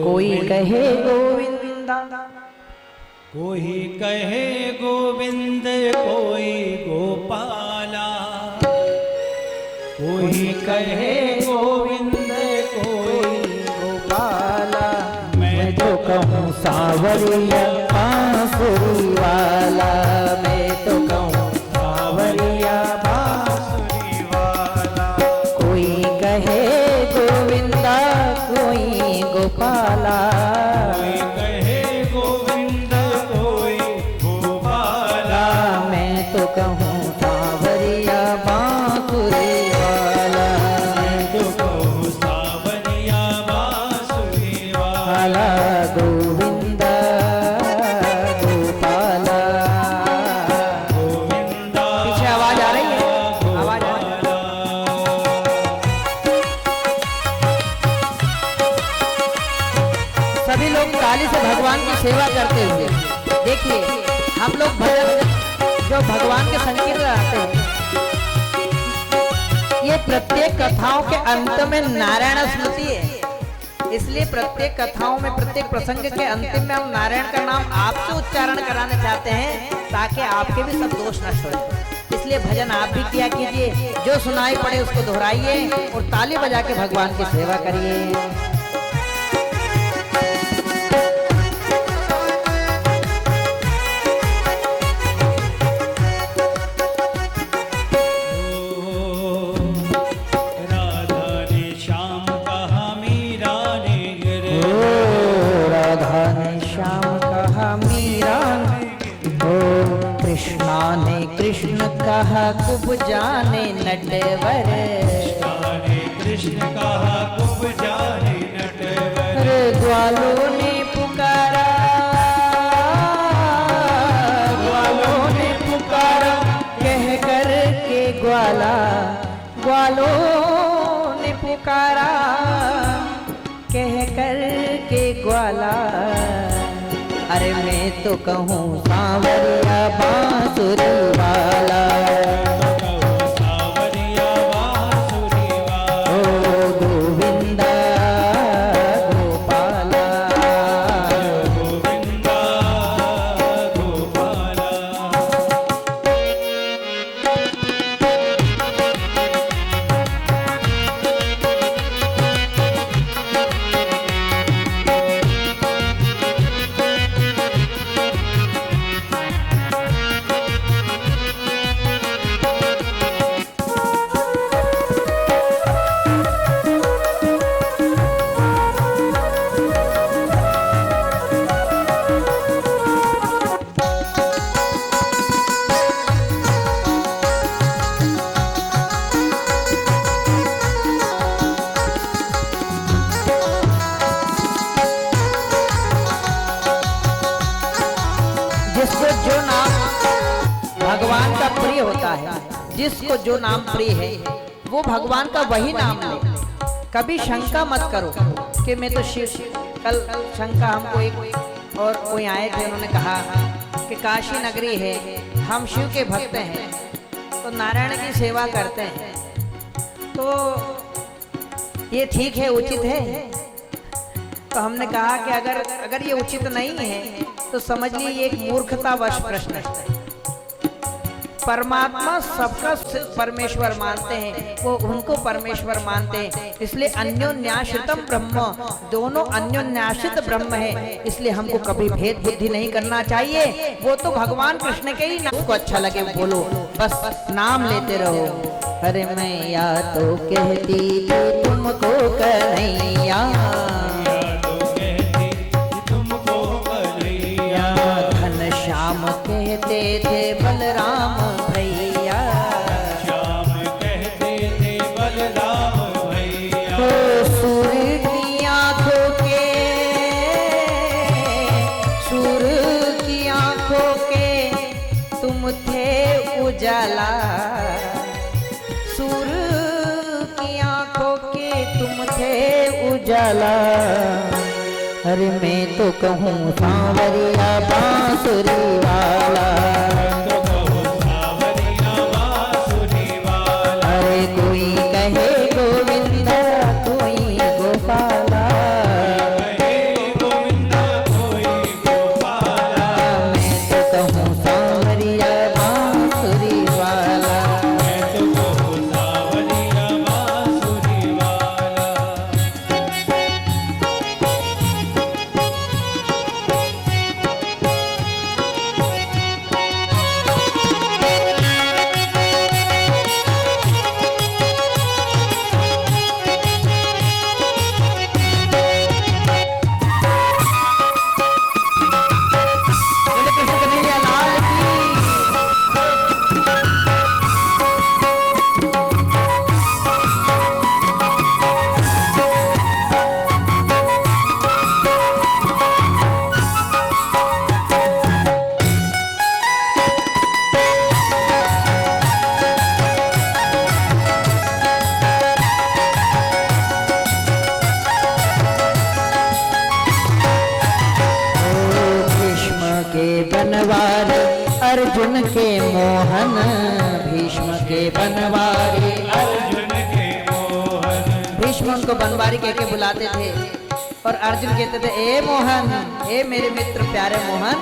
कोई कहे गोविंदा, कोई कहे गोविंद, कोई गोपाला। कोई कहे गोविंद, कोई गोपाला। मैं तो कहूँ सावरिया बांसुरी वाला। मैं तो कहूँ सावरिया बांसुरी वाला। कोई कहे गोविंदा, कोई गोपाला। कोई कहे गोविंद, कोई गोपाला। मैं तो कहूँ सावरिया बांसुरी सेवा करते हुए। देखिए हम लोग भजन जो भगवान के संकीर्तन आते हैं, ये प्रत्येक कथाओं के अंत में नारायण स्मृति है। इसलिए प्रत्येक कथाओं में, प्रत्येक प्रसंग के अंतिम में हम नारायण का नाम आपसे उच्चारण कराना चाहते हैं, ताकि आपके भी सब दोष नष्ट हो जाए। इसलिए भजन आप भी किया कीजिए, जो सुनाई पड़े उसको दोहराइए और ताली बजा के भगवान की सेवा करिए। कृष्ण कहा कुब जाने नटवर, कृष्ण कहा कुब जाने नटवर। ग्वालों ने पुकारा, ग्वालों ने पुकारा कह कर के ग्वाला, ग्वालों ने पुकारा कह कर के ग्वाला। अरे मैं तो कहूँ सांवरिया बांसुरी वाला, सांवरिया बांसुरी वाला। ओ गोविंदा गोपाला, गोविंदा गोपाला। जिसको जो नाम भगवान का प्रिय होता है, जिसको जो नाम प्रिय है वो भगवान का वही नाम ले। कभी शंका मत करो कि मैं तो शिव। कल शंका हमको एक और कोई आए थे, उन्होंने कहा कि काशी नगरी है, हम शिव के भक्त हैं, तो नारायण की सेवा करते हैं, तो ये ठीक है, उचित है? तो हमने कहा कि अगर ये उचित नहीं है तो समझ लीजिए ये एक मूर्खतावश प्रश्न है। परमात्मा सबका परमेश्वर मानते हैं, वो उनको परमेश्वर मानते हैं, इसलिए अन्योन्याश्रितम ब्रह्म, दोनों अन्योन्याश्रित ब्रह्म है। इसलिए हमको कभी भेद बुद्धि नहीं करना चाहिए। वो तो भगवान कृष्ण के ही नाम को अच्छा लगे बोलो, बस नाम लेते रहो। अरे मैं या तो कहती थी तुमको कन्हैया, श्याम कहते थे बलराम भैया, श्याम कहते थे बलराम भैया। तो सूर्य की आंखों के, सूर्य की आंखों के तुम थे उजाला, सूर्य की आंखों के तुम थे उजाला। अरे मैं तो कहूँ सांवरिया बांसुरी वाला, तो कहो सांवरिया बांसुरी वाला। अरे कोई कहे गोविंदा कोई गोपाला, कहे गोविंदा कोई गोपाला। मैं तो कहूँ सांवरिया बांसुरी वाला। मैं तो कहूँ सांवरिया बांसुरी वाला। के बनवारी अर्जुन के मोहन, भीष्म के बनवारी अर्जुन के मोहन। भीष्म उनको बनवारी कह के बुलाते थे और अर्जुन कहते थे ए मोहन, ए मेरे मित्र प्यारे मोहन।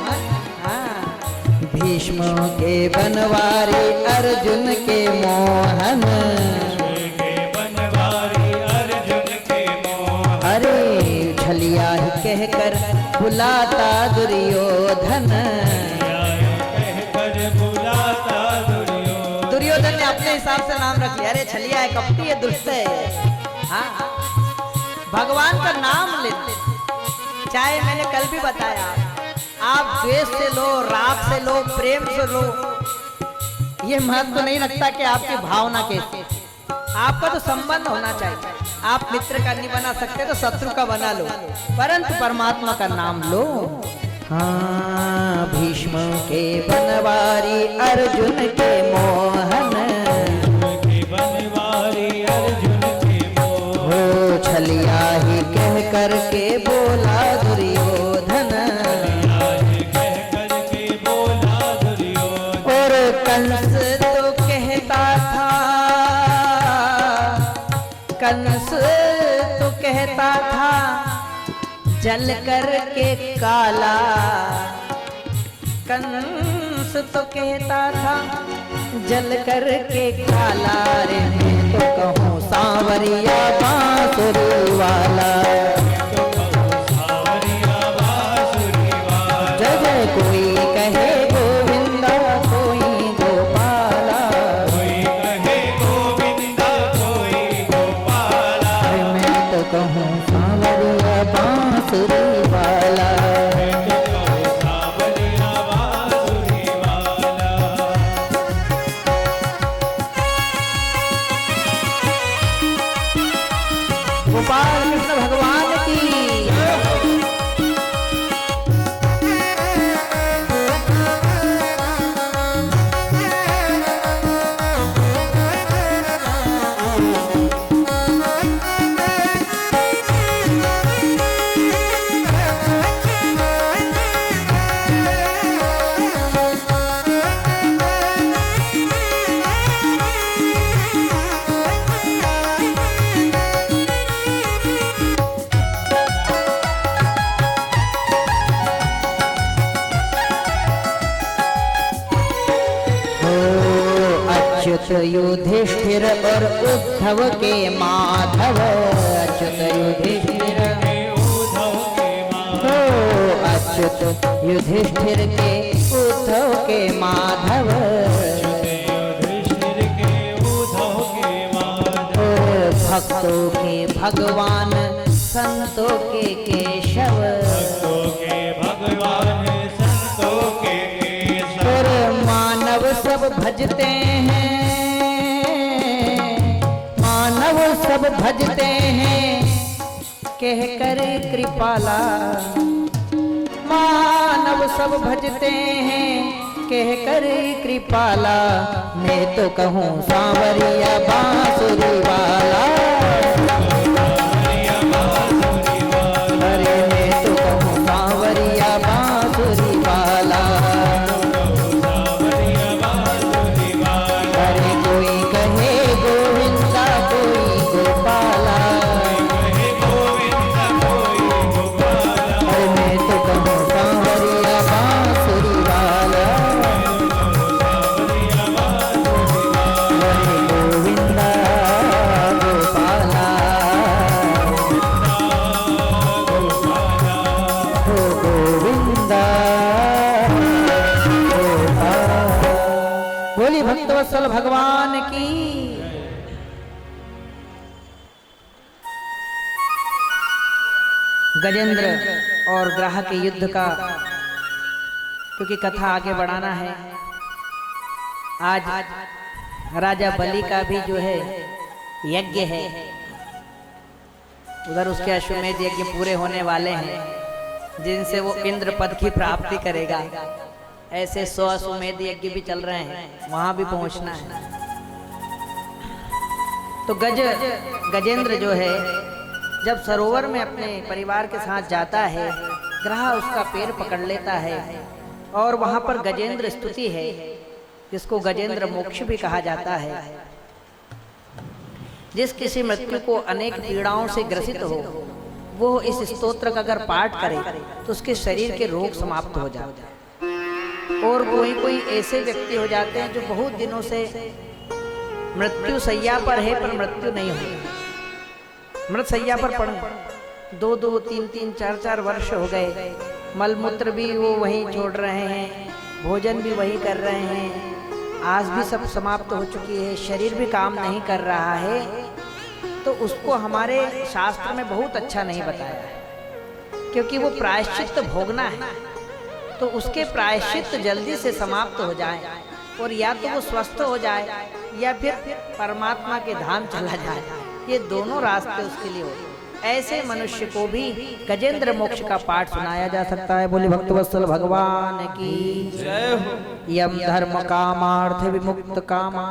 हाँ, भीष्म के बनवारी अर्जुन के मोहन, के बनवारी अर्जुन के मोहन। अरे छलिया ही कहकर बुलाता दुर्योधन, कहकर बुलाता दुर्योधन। दुर्योधन ने अपने हिसाब से नाम रख लिया, अरे छलिया है, कपटी है, दुष्ट है। हाँ, भगवान का नाम लेते, चाहे मैंने कल भी बताया, आप द्वेष से लो, राग से लो, प्रेम से लो, ये महत्व नहीं रखता कि आपकी भावना कैसी। आपका तो संबंध होना चाहिए। आप मित्र का नहीं बना सकते तो शत्रु का बना लो, परंतु परमात्मा का नाम लो। हाँ, भीष्म के बनवारी अर्जुन के मोहन, के बनवारी अर्जुन के मोहन। हो छलिया ही कह करके बोला दुर्योधन, कहकर के बोला दुर्योधन। और कंस तो कहता था, कंस तो कहता था जल कर के काला, कंस तो कहता था जल कर के काला, रे मैं तो कहूँ सांवरिया बांसुरी वाला। सावरिया बांसुरी वाला। जय जय कोई कहे गोविंदा, कोई गोपाला, कोई कहे गोविंदा, कोई गोपाला। अरे मैं तो कहूँ सांवरिया बांसुरी वाला। सावरिया बांसुरी वाला। गोपाल कृष्ण भगवान की। अच्युत युधिष्ठिर और उद्धव के माधव, अच्युत युधिष्ठिर, उद्धव के माधव। हो अच्युत युधिष्ठिर के उद्धव के माधव, युधिष्ठिर के उद्धव के माधव। हो भक्तों के भगवान संतों के केशव, भक्तों के भगवान संतों के केशव। और मानव सब भजते हैं, मानव सब भजते हैं कह कर कृपाला, मानव सब भजते हैं कह कर कृपाला। मैं तो कहूँ सांवरिया बांसुरी वाला, अरे मैं तो कहूँ सांवरिया बांसुरी वाला। अरे कोई कहे गोविंदा, कोई गोपाला, अरे मैं तो कहूँ सांवरिया बांसुरी वाला। अरे गोविंदा गोपाला, हो गोविंदा गोपाला। बोली भक्तवत्सल भगवान की। गजेंद्र और ग्राह के युद्ध का, क्योंकि कथा आगे बढ़ाना है, आज राजा बलि का भी जो है यज्ञ है, उधर उसके अश्वमेध यज्ञ पूरे होने वाले हैं, जिनसे वो इंद्र पद की प्राप्ति करेगा। ऐसे 100 अश्वमेध यज्ञ भी चल रहे हैं, वहां भी पहुंचना है। तो गजेंद्र जो है जब सरोवर में अपने परिवार के साथ जाता है, ग्राह उसका पैर पकड़ लेता है और वहां पर गजेंद्र स्तुति है, जिसको गजेंद्र मोक्ष भी कहा जाता है। जिस किसी मृत्यु को अनेक पीड़ाओं से ग्रसित हो, वो इस स्तोत्र का अगर पाठ करे तो उसके शरीर के रोग समाप्त हो जाते हैं। और कोई ऐसे व्यक्ति हो जाते हैं जो बहुत दिनों से मृत्यु सैया पर है पर मृत्यु नहीं हुई, मृत सैया पर पड़े 2-2, 3-3, 4-4 वर्ष हो गए, मलमूत्र भी वो वहीं छोड़ रहे हैं, भोजन भी वही कर रहे हैं, आस भी सब समाप्त हो चुकी है, शरीर भी काम नहीं कर रहा है, तो उसको हमारे शास्त्र में बहुत अच्छा नहीं बताया है, क्योंकि वो प्रायश्चित भोगना है। तो उसके प्रायश्चित जल्दी से समाप्त हो जाए और या तो वो स्वस्थ हो जाए या फिर परमात्मा के धाम चला जाए, ये दोनों रास्ते उसके लिए होते। ऐसे मनुष्य को भी गजेंद्र मोक्ष का पाठ सुनाया जा सकता है। बोले भक्तवत्सल भगवान की जय हो। यम धर्म कामार्थ विमुक्त कामा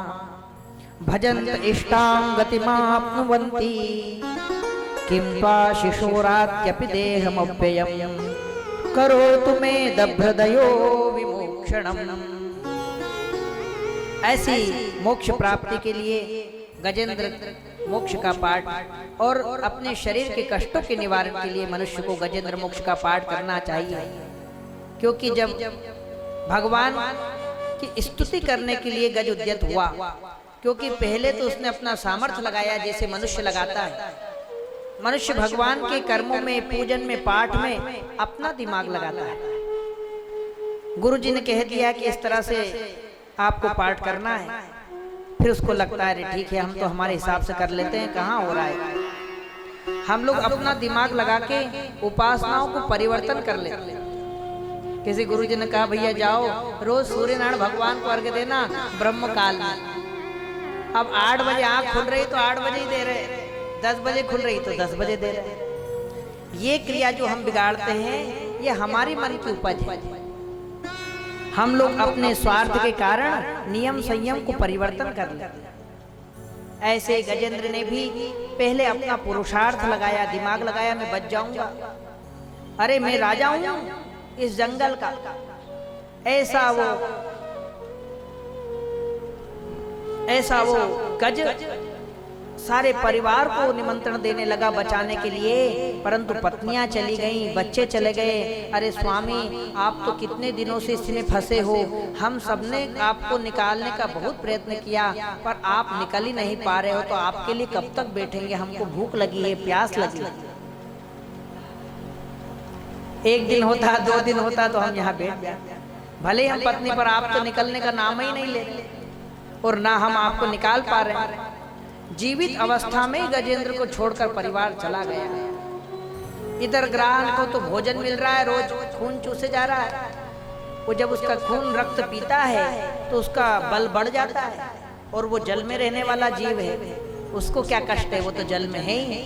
भजन्त इष्टां गतिमाप्नुवन्ति किं त्वा शिशोरात्यपि देहमव्ययम् करोतु मे दभ्रदयो विमोक्षणम्। ऐसी मोक्ष प्राप्ति के लिए गजेंद्र मोक्ष का पाठ और अपने शरीर के कष्टों के निवारण के लिए मनुष्य को गजेंद्र मोक्ष का पाठ करना चाहिए। क्योंकि जब भगवान की स्तुति करने के लिए गज उद्यत हुआ, क्योंकि पहले तो उसने अपना सामर्थ्य लगाया जैसे मनुष्य लगाता है। मनुष्य भगवान के कर्मों में, पूजन में, पाठ में अपना दिमाग लगाता है। गुरु जी ने कह दिया कि इस तरह से आपको पाठ करना है, फिर उसको लगता है ठीक है हम तो हमारे हिसाब से कर लेते हैं, कहाँ हो रहा है। हम लोग अपना दिमाग लगा के उपासनाओं को परिवर्तन कर लेते हैं। किसी गुरु जी ने कहा भैया जाओ रोज सूर्य नारायण भगवान को अर्घ्य देना ब्रह्म काल में। अब 8 बजे आँख खुल रही तो 8 बजे ही दे रहे, 10 बजे खुल रही तो 10 बजे दे रहे। ये क्रिया जो हम बिगाड़ते हैं ये हमारी मन की उपज है। हम लोग अपने स्वार्थ के कारण नियम संयम को परिवर्तन कर लेते हैं। ऐसे गजेंद्र ने भी पहले अपना पुरुषार्थ लगाया, दिमाग लगाया, मैं बच जाऊंगा, अरे मैं राजा हूं इस जंगल का। ऐसा वो गज सारे परिवार को निमंत्रण देने लगा बचाने के लिए, परंतु पत्नियां चली गईं, बच्चे चले गए। अरे स्वामी आप तो कितने दिनों से इसमें फंसे हो, हम सबने आपको निकालने का बहुत प्रयत्न किया पर आप निकल ही नहीं पा रहे हो, तो आपके लिए कब तक बैठेंगे, हमको भूख लगी है, प्यास लगी। 1 दिन होता, 2 दिन होता तो हम यहाँ बैठ जाते, भले हम पत्नी पर आप तो निकलने का नाम ही नहीं ले और ना हम आपको निकाल पा रहे हैं। जीवित अवस्था में गजेंद्र को छोड़कर परिवार चला गया। इधर ग्राहन को तो भोजन मिल रहा है, रोज खून चूसे जा रहा है। वो जब उसका खून रक्त पीता है तो उसका बल बढ़ जाता है, और वो जल में रहने वाला जीव है, उसको क्या कष्ट है, वो तो जल में है ही।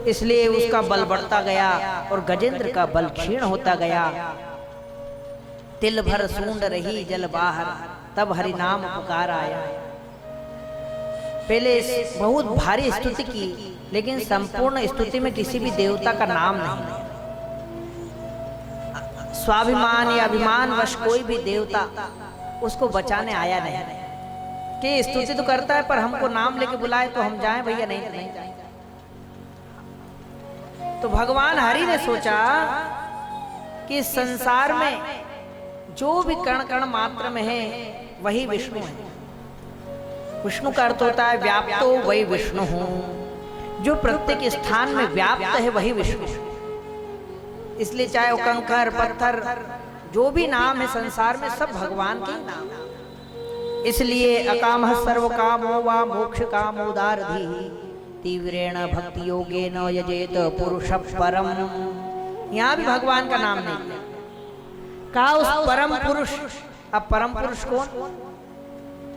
इसलिए उसका बल बढ़ता गया और गजेंद्र का बल क्षीण होता गया। तिल भर सूंड रही जल बाहर, तब हरि नाम पुकार आया। पहले बहुत भारी स्तुति की, लेकिन संपूर्ण स्तुति में किसी भी देवता का नाम नहीं। स्वाभिमान या अभिमान वश कोई भी देवता उसको बचाने आया नहीं कि स्तुति तो करता है पर हमको नाम लेके बुलाए तो हम जाएं, भैया नहीं तो नहीं जाएं। तो भगवान हरि ने सोचा कि संसार में जो भी कण कण मात्र में है वही विष्णु है। विष्णु का अर्थ होता है व्याप्तो वही विष्णु हूं, जो प्रत्येक स्थान में व्याप्त है वही विष्णु। इसलिए चाहे वो कंकर पत्थर जो भी नाम है संसार में सब भगवान के नाम। इसलिए अकामः सर्व कामो वा मोक्ष कामोदारधि तीव्रेण भक्ति योगेन यजेत पुरुष परम। यहाँ भी भगवान का नाम नहीं कहा, उस परम पुरुष। अब परम पुरुष कौन?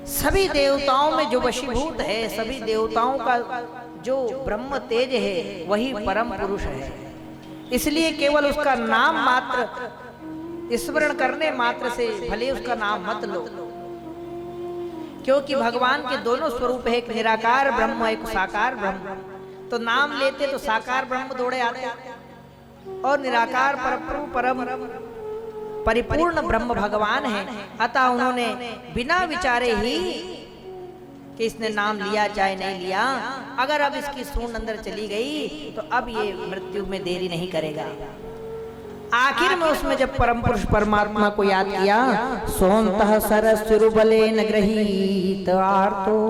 सभी देवताओं में जो वशीभूत है, सभी देवताओं का जो ब्रह्म तेज है वही परम पुरुष है। इसलिए केवल उसका नाम मात्र स्मरण करने मात्र से भले उसका नाम मत लो, क्योंकि भगवान के दोनों स्वरूप है, एक निराकार ब्रह्म एक साकार ब्रह्म। तो नाम लेते तो साकार ब्रह्म दौड़े आते और निराकार परम परिपूर्ण ब्रह्म भगवान है। अतः उन्होंने बिना विचारे ही कि इसने नाम लिया चाहे नहीं लिया, अगर अब इसकी सूंड अंदर चली गई तो अब ये मृत्यु में देरी नहीं करेगा। आखिर में उसमें जब परम पुरुष परमात्मा को याद किया, सोन्तः सरस्वरुबलेन गृहीत आर्तो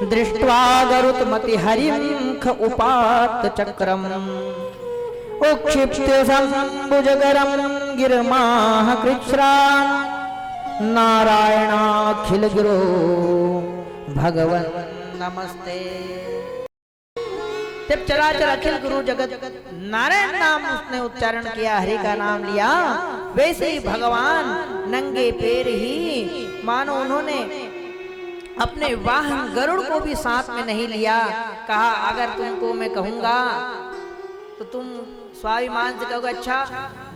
दृष्ट्वा गरुत्मति हरिं ख उपात चक्रम उक्षिप्य संभुजगरं गिरमाह कृच्छ्रान् नारायणाखिल गिरो भगवन् नमस्ते। जब चराचर अखिल गुरु जगत नारायण नाम उसने उच्चारण किया, हरि का नाम लिया, वैसे ही भगवान नंगे पैर ही मानो उन्होंने अपने वाहन गरुड़ को भी साथ में नहीं लिया। कहा अगर तुमको मैं कहूंगा तो तुम स्वाभिमान से कहोगे अच्छा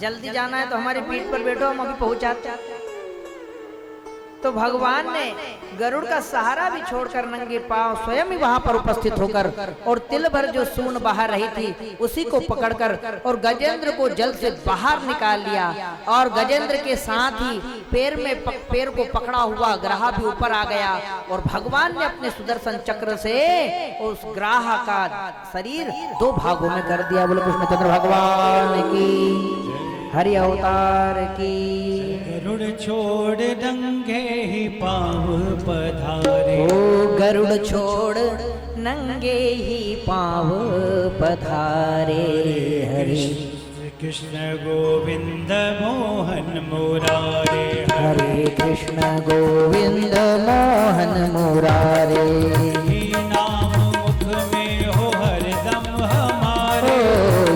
जल्दी जाना है तो हमारी पीठ पर बैठो, हम अभी पहुंचाते। तो भगवान ने गरुड़ का सहारा भी छोड़कर नंगे पांव स्वयं ही वहां पर उपस्थित होकर और तिल भर जो सून बाहर रही थी उसी को पकड़कर और गजेंद्र को जल से बाहर निकाल लिया। और गजेंद्र के साथ ही पैर को पकड़ा हुआ ग्राह भी ऊपर आ गया और भगवान ने अपने सुदर्शन चक्र से उस ग्राह का शरीर दो भागों में कर दिया। बोले कृष्णचंद्र भगवान की, हरि अवतार की। गरुड़ छोड़ नंगे ही पाँव पधारे, ओ गरुड़ छोड़ नंगे ही पाँव पधारे। हरि कृष्ण गोविंद मोहन मुरारे, हरे कृष्ण गोविंद मोहन मुरारे। यही नाम मुख में हो हरदम हमारे,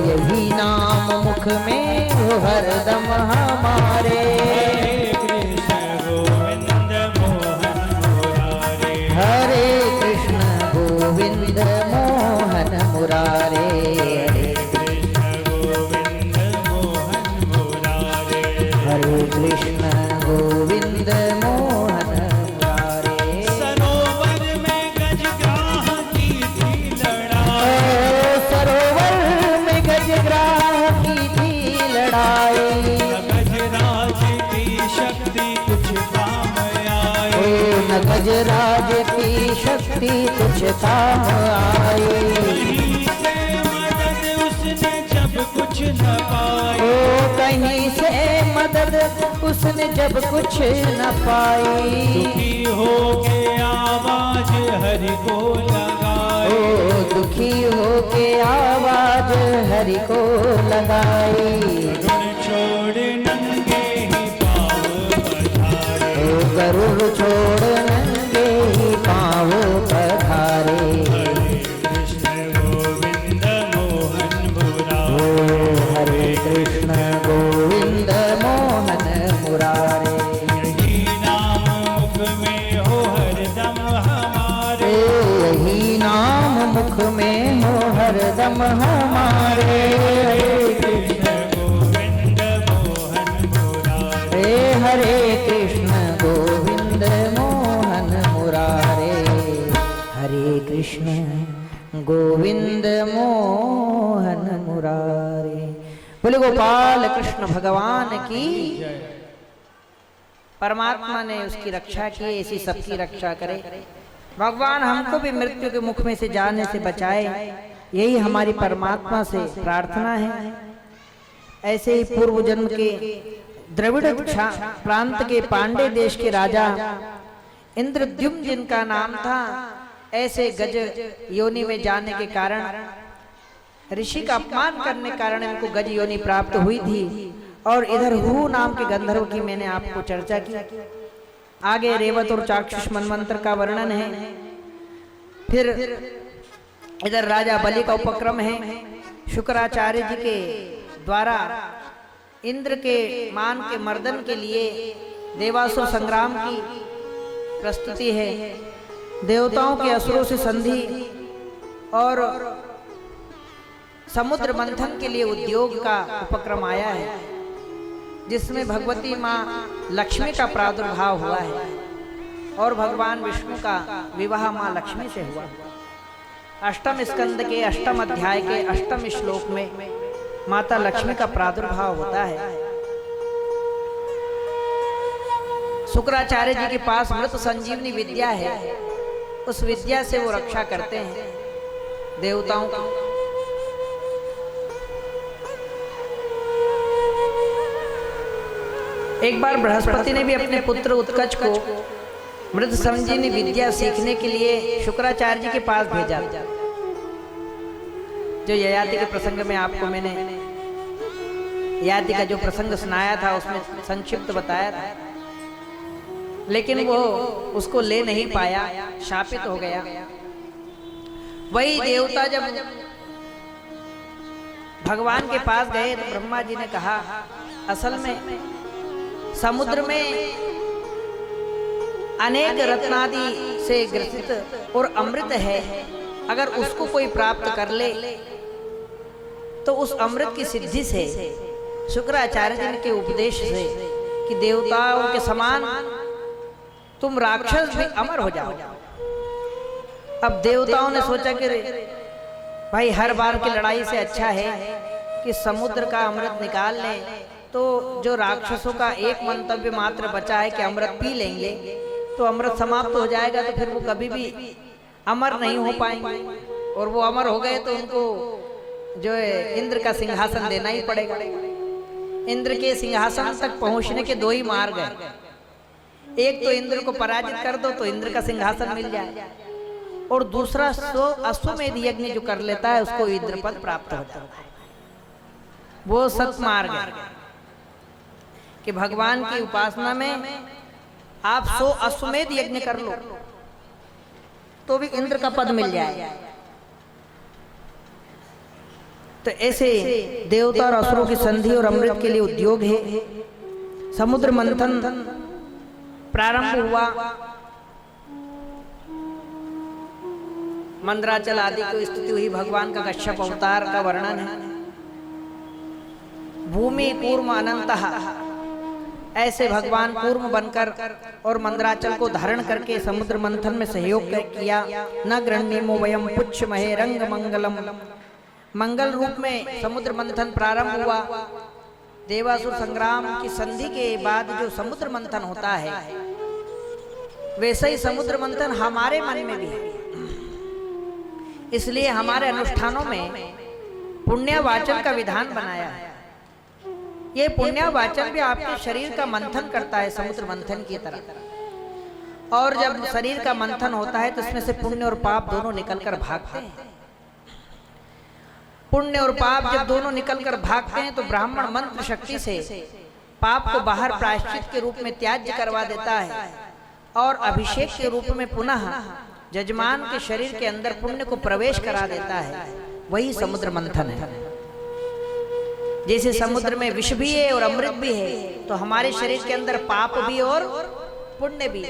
यही नाम मुख में हो हरदम हमारे। हरे कृष्ण गोविंद मोहन मुरारे, हरे कृष्ण गोविंद मोहन मुरारे। हरे कृष्ण गोविंद मोहन मुरारे। हरे कृष्ण गोविंद मोहन मुरारे। सरोवर में गजग्राह की थी लड़ाई, सरोवर में गजग्राह की थी लड़ाई। गजराज की शक्ति कुछ काम आई, न गजराज की शक्ति कुछ काम आई। कहीं से मदद उसने जब कुछ न पाई, ओ कहीं से मदद उसने जब कुछ न पाई। दुखी हो के आवाज हरि को लगाई, ओ दुखी हो के आवाज हरि को लगाई। गरुड़ छोड़ नंगे ही पाँव पधारे, ओ गरुड़ छोड़ नंगे ही पाँव पधारे। हरे कृष्ण गोविंद मोहन मुरारे, हरे कृष्ण गोविंद मोहन मुरारे। यही नाम मुख में हो हरदम हमारे, यही नाम मुख में हो हरदम हमारे। कृष्ण गोविंद मोहन मुरारे, हरे कृष्ण गोविंद मोहन मुरारे। हरे कृष्ण गोविंद मोहन मुरारे। बोले गोपाल कृष्ण भगवान की। परमात्मा ने उसकी रक्षा की, ऐसी सबकी रक्षा करे। भगवान हमको भी मृत्यु के मुख में से जाने से बचाए, यही हमारी परमात्मा से प्रार्थना है। ऐसे ही पूर्व जन्म के द्रविड़ प्रांत के पांडे देश के राजा इंद्रद्युम्न जिनका नाम था, ऐसे गज योनि में जाने के कारण ऋषि का अपमान करने के कारण इनको गज योनि प्राप्त हुई थी। और इधर हु नाम के गंधर्व की मैंने आपको चर्चा की। आगे रेवत और चाक्षुष मनवंतर का वर्णन है। फिर इधर राजा बलि का उपक्रम है। शुक्राचार्य जी के द्वारा इंद्र के मान के मर्दन के लिए देवासुर संग्राम की प्रस्तुति है। देवताओं के असुरों से संधि और समुद्र मंथन के लिए उद्योग का उपक्रम आया है, जिसमें भगवती माँ लक्ष्मी का प्रादुर्भाव हुआ है और भगवान विष्णु का विवाह माँ लक्ष्मी से हुआ। अष्टम स्कंद के अष्टम अध्याय के अष्टम श्लोक में माता लक्ष्मी का प्रादुर्भाव होता है। शुक्राचार्य जी के पास मृत संजीवनी विद्या है, उस विद्या से वो रक्षा करते हैं देवताओं की। एक बार बृहस्पति ने भी अपने पुत्र उत्कच को मृत संजीवनी विद्या सीखने के लिए शुक्राचार्य जी के पास भेजा। जो ययाति के प्रसंग में आपको मैंने ययाति का जो प्रसंग सुनाया था उसमें संक्षिप्त बताया था, लेकिन वो उसको ले नहीं पाया, शापित हो गया। वही देवता जब भगवान के पास गए तो ब्रह्मा जी ने कहा, असल में समुद्र में अनेक रत्नादि से ग्रसित और अमृत है, अगर उसको कोई प्राप्त कर ले तो उस अमृत की सिद्धि से शुक्राचार्य जी के उपदेश से कि देवताओं के समान तुम राक्षस भी अमर हो जाओ। अब देवताओं ने सोचा कि भाई हर बार की लड़ाई से अच्छा है कि समुद्र का अमृत निकाल लें, तो जो राक्षसों का एक मंतव्य मात्र बचा है कि अमृत पी लेंगे तो अमृत समाप्त हो जाएगा, तो फिर वो कभी भी अमर नहीं हो पाएंगे, और वो अमर हो गए तो उनको जो है इंद्र का सिंहासन देना ही पड़ेगा। इंद्र के सिंहासन तक पहुंचने के दो ही मार्ग हैं, एक तो इंद्र को पराजित कर दो तो इंद्र का सिंहासन मिल जाए, और दूसरा अश्वमेध यज्ञ जो कर लेता है उसको इंद्र पद प्राप्त हो जाता है। वो सत्मार्ग है कि भगवान की उपासना में आप 100 अश्वमेध यज्ञ कर लो तो भी इंद्र का पद मिल जाए। तो ऐसे देवता और असुरों की संधि और अमृत के लिए उद्योग है। समुद्र मंथन प्रारंभ हुआ, मंदराचल आदि की स्तुति हुई, भगवान का कश्यप अवतार का वर्णन है। भूमि कूर्म अनंतः, ऐसे भगवान कूर्म बनकर और मंदराचल को धारण करके समुद्र मंथन में सहयोग किया। न गृह्णीमो वयम पुच्छमहे रंग मंगलम, मंगल रूप में समुद्र मंथन प्रारंभ हुआ। देवासुर संग्राम की संधि के बाद जो समुद्र मंथन होता है, वैसे ही समुद्र मंथन हमारे मन में भी है। इसलिए हमारे अनुष्ठानों में पुण्यवाचन का विधान बनाया है। ये पुण्यवाचन भी आपके शरीर का मंथन करता है समुद्र मंथन की तरह, और जब शरीर का मंथन होता है तो इसमें से पुण्य और पाप दोनों निकलकर भागते हैं। पुण्य और पाप जब दोनों निकलकर भागते हैं तो ब्राह्मण मंत्र शक्ति से पाप को बाहर प्रायश्चित के रूप में त्याज्य करवा देता है, और अभिषेक के रूप में पुनः जजमान के शरीर के अंदर पुण्य को प्रवेश करा देता है। वही समुद्र मंथन है। जैसे समुद्र में विष भी है और अमृत भी है, तो हमारे शरीर के अंदर पाप भी और पुण्य भी।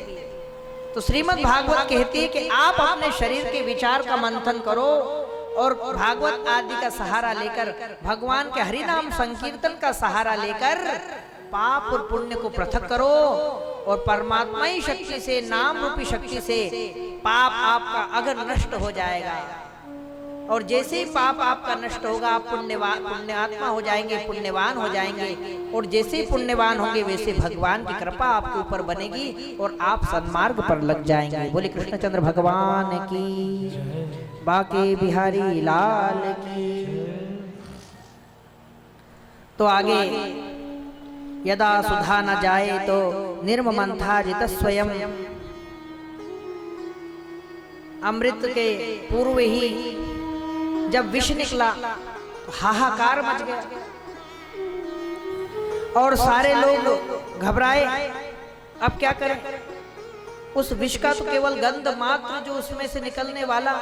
तो श्रीमद् भागवत कहती है कि आप अपने शरीर के विचार का मंथन करो और भागवत आदि का सहारा लेकर, भगवान के हरि नाम संकीर्तन का सहारा लेकर पाप और पुण्य को पृथक करो, और परमात्मा ही शक्ति से, नाम रूपी शक्ति से पाप आपका अगर नष्ट हो जाएगा। और जैसे ही पाप आपका नष्ट होगा आप पुण्यात्मा हो जाएंगे, पुण्यवान हो जाएंगे, और जैसे ही पुण्यवान होंगे वैसे भगवान की कृपा आपके ऊपर बनेगी और आप सन्मार्ग पर लग जाएंगे। बोले कृष्णचंद्र भगवान की, बाके बिहारी लाल की। तो आगे यदा सुधा न जाए तो निर्ममंथा जित स्वयं, अमृत के पूर्व ही जब विष निकला तो हाहाकार मच गया और सारे लोग घबराए। अब क्या करें? उस विष का तो केवल गंध मात्र जो उसमें से निकलने वाला,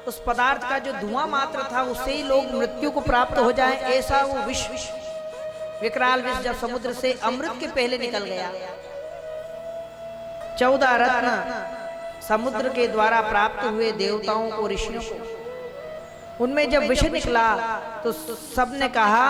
उस पदार्थ का जो धुआं मात्र था, उससे ही लोग मृत्यु को प्राप्त हो जाए, ऐसा वो विष, विकराल विष जब समुद्र से अमृत के पहले निकल गया। 14 रत्न समुद्र के द्वारा प्राप्त हुए देवताओं को, ऋषियों को, उनमें जब विष निकला तो सबने कहा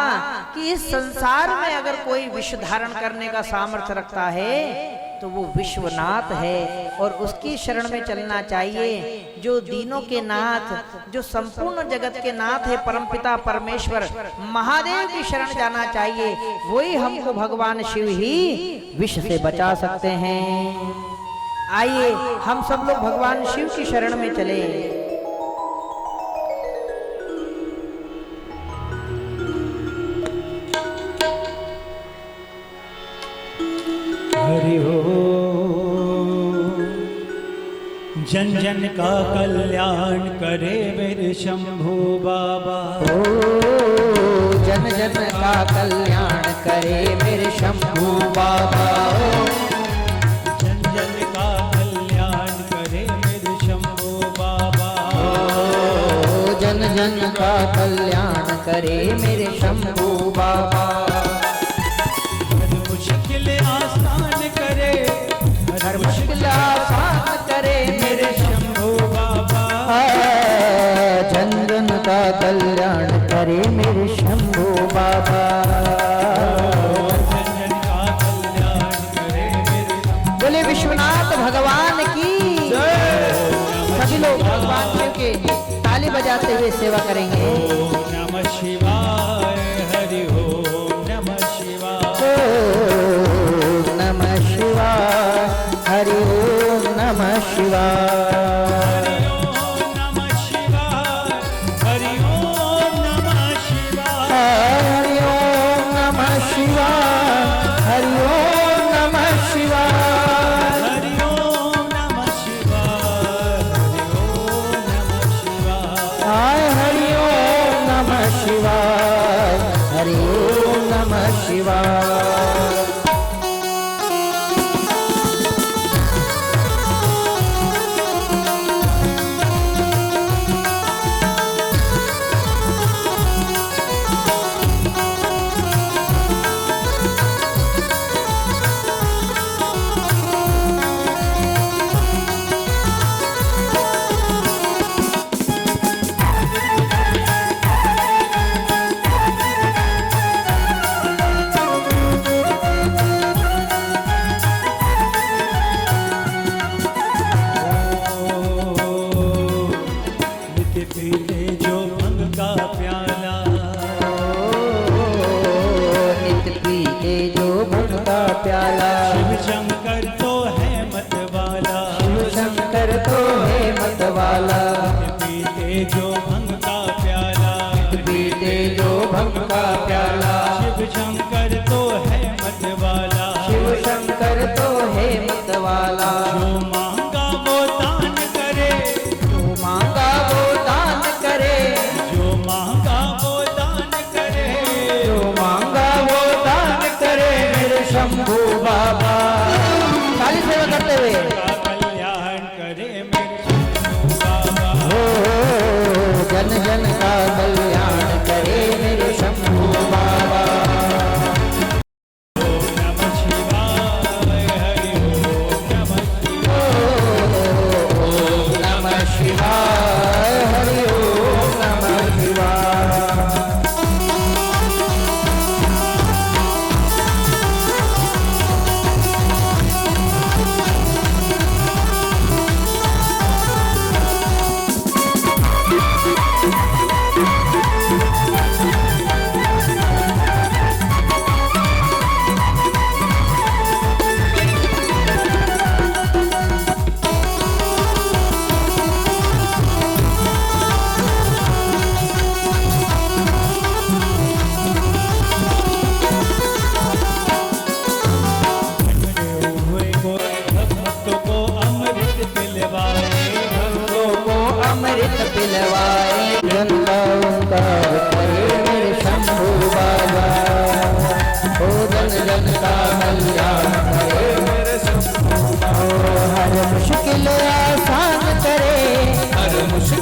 कि इस संसार में अगर कोई विष धारण करने का सामर्थ्य रखता है तो वो विश्वनाथ है, और उसकी शरण में चलना चाहिए। जो दीनों के नाथ, जो संपूर्ण जगत के नाथ है, परमपिता परमेश्वर महादेव की शरण जाना चाहिए। वही हमको भगवान शिव ही विष से बचा सकते हैं। आइए हम सब लोग भगवान शिव की शरण में चले। हरि ओम। जन जन का कल्याण करे मेरे शंभू बाबा। ओ जन जन का कल्याण करे मेरे शंभू बाबा। जन जन का कल्याण करे मेरे शंभू बाबा। ओ जन जन का कल्याण करे मेरे शंभू बाबा। हर मुश्किल आसान करे, हर मुश्किल आसान करे मेरे शंभू बाबा। जन जन का कल्याण करे मेरे शंभू बाबा। जन जन का कल्याण करे मेरे। बोले विश्वनाथ भगवान की। सभी लोग भगवान शिव के ताली बजाते हुए सेवा करेंगे। ओम नमः शिवाय। हरि ओम नमः शिवाय। ओम नमः शिवाय। हरि ओम नमः शिवाय। हरि ओम नमः शिवाय। हरि ओम नमः शिवाय। हरि ओम नमः शिवाय। हरि ओम नमः शिवाय। हरि ओम नमः शिवाय। हरि ओम नमः शिवाय। हरि ओम नमः शिवाय। नित्य पीते जो भंग का प्याला। नित्य पीते जो भंग का प्याला। शिव शंकर तो है मतवाला। शिव शंकर तो है मतवाला। पीते जो भंग का प्याला। पीते जो भंग का प्याला। शिव शंकर तो है मतवाला। शिव शंकर तो है मतवाला। जो मांगा वो दान करे। जो मांगा वो दान करे। जो मांगा वो दान करे। जो मांगा वो दान करे मेरे शंभू बाबा। ताली सेवा करते हुए। का कल्याण करे मेरे शंभू बाबा। ओ जन जन का कल्याण करे मेरे शंभू बाबा। ओम नमः शिवाय। हरि ओम नमः शिवाय। ओम नमः शिवाय। हरि ओम नमः शिवाय। हुए को भक्तों को अमृत पिलवाए। भक्तों को अमृत पिलवाए। जनताओं का करे मेरे शंभू बाबा। ओ जन जन का कल्याण करे मेरे शंभू बाबा। हर मुश्किल आसान करे। हर मुश्किल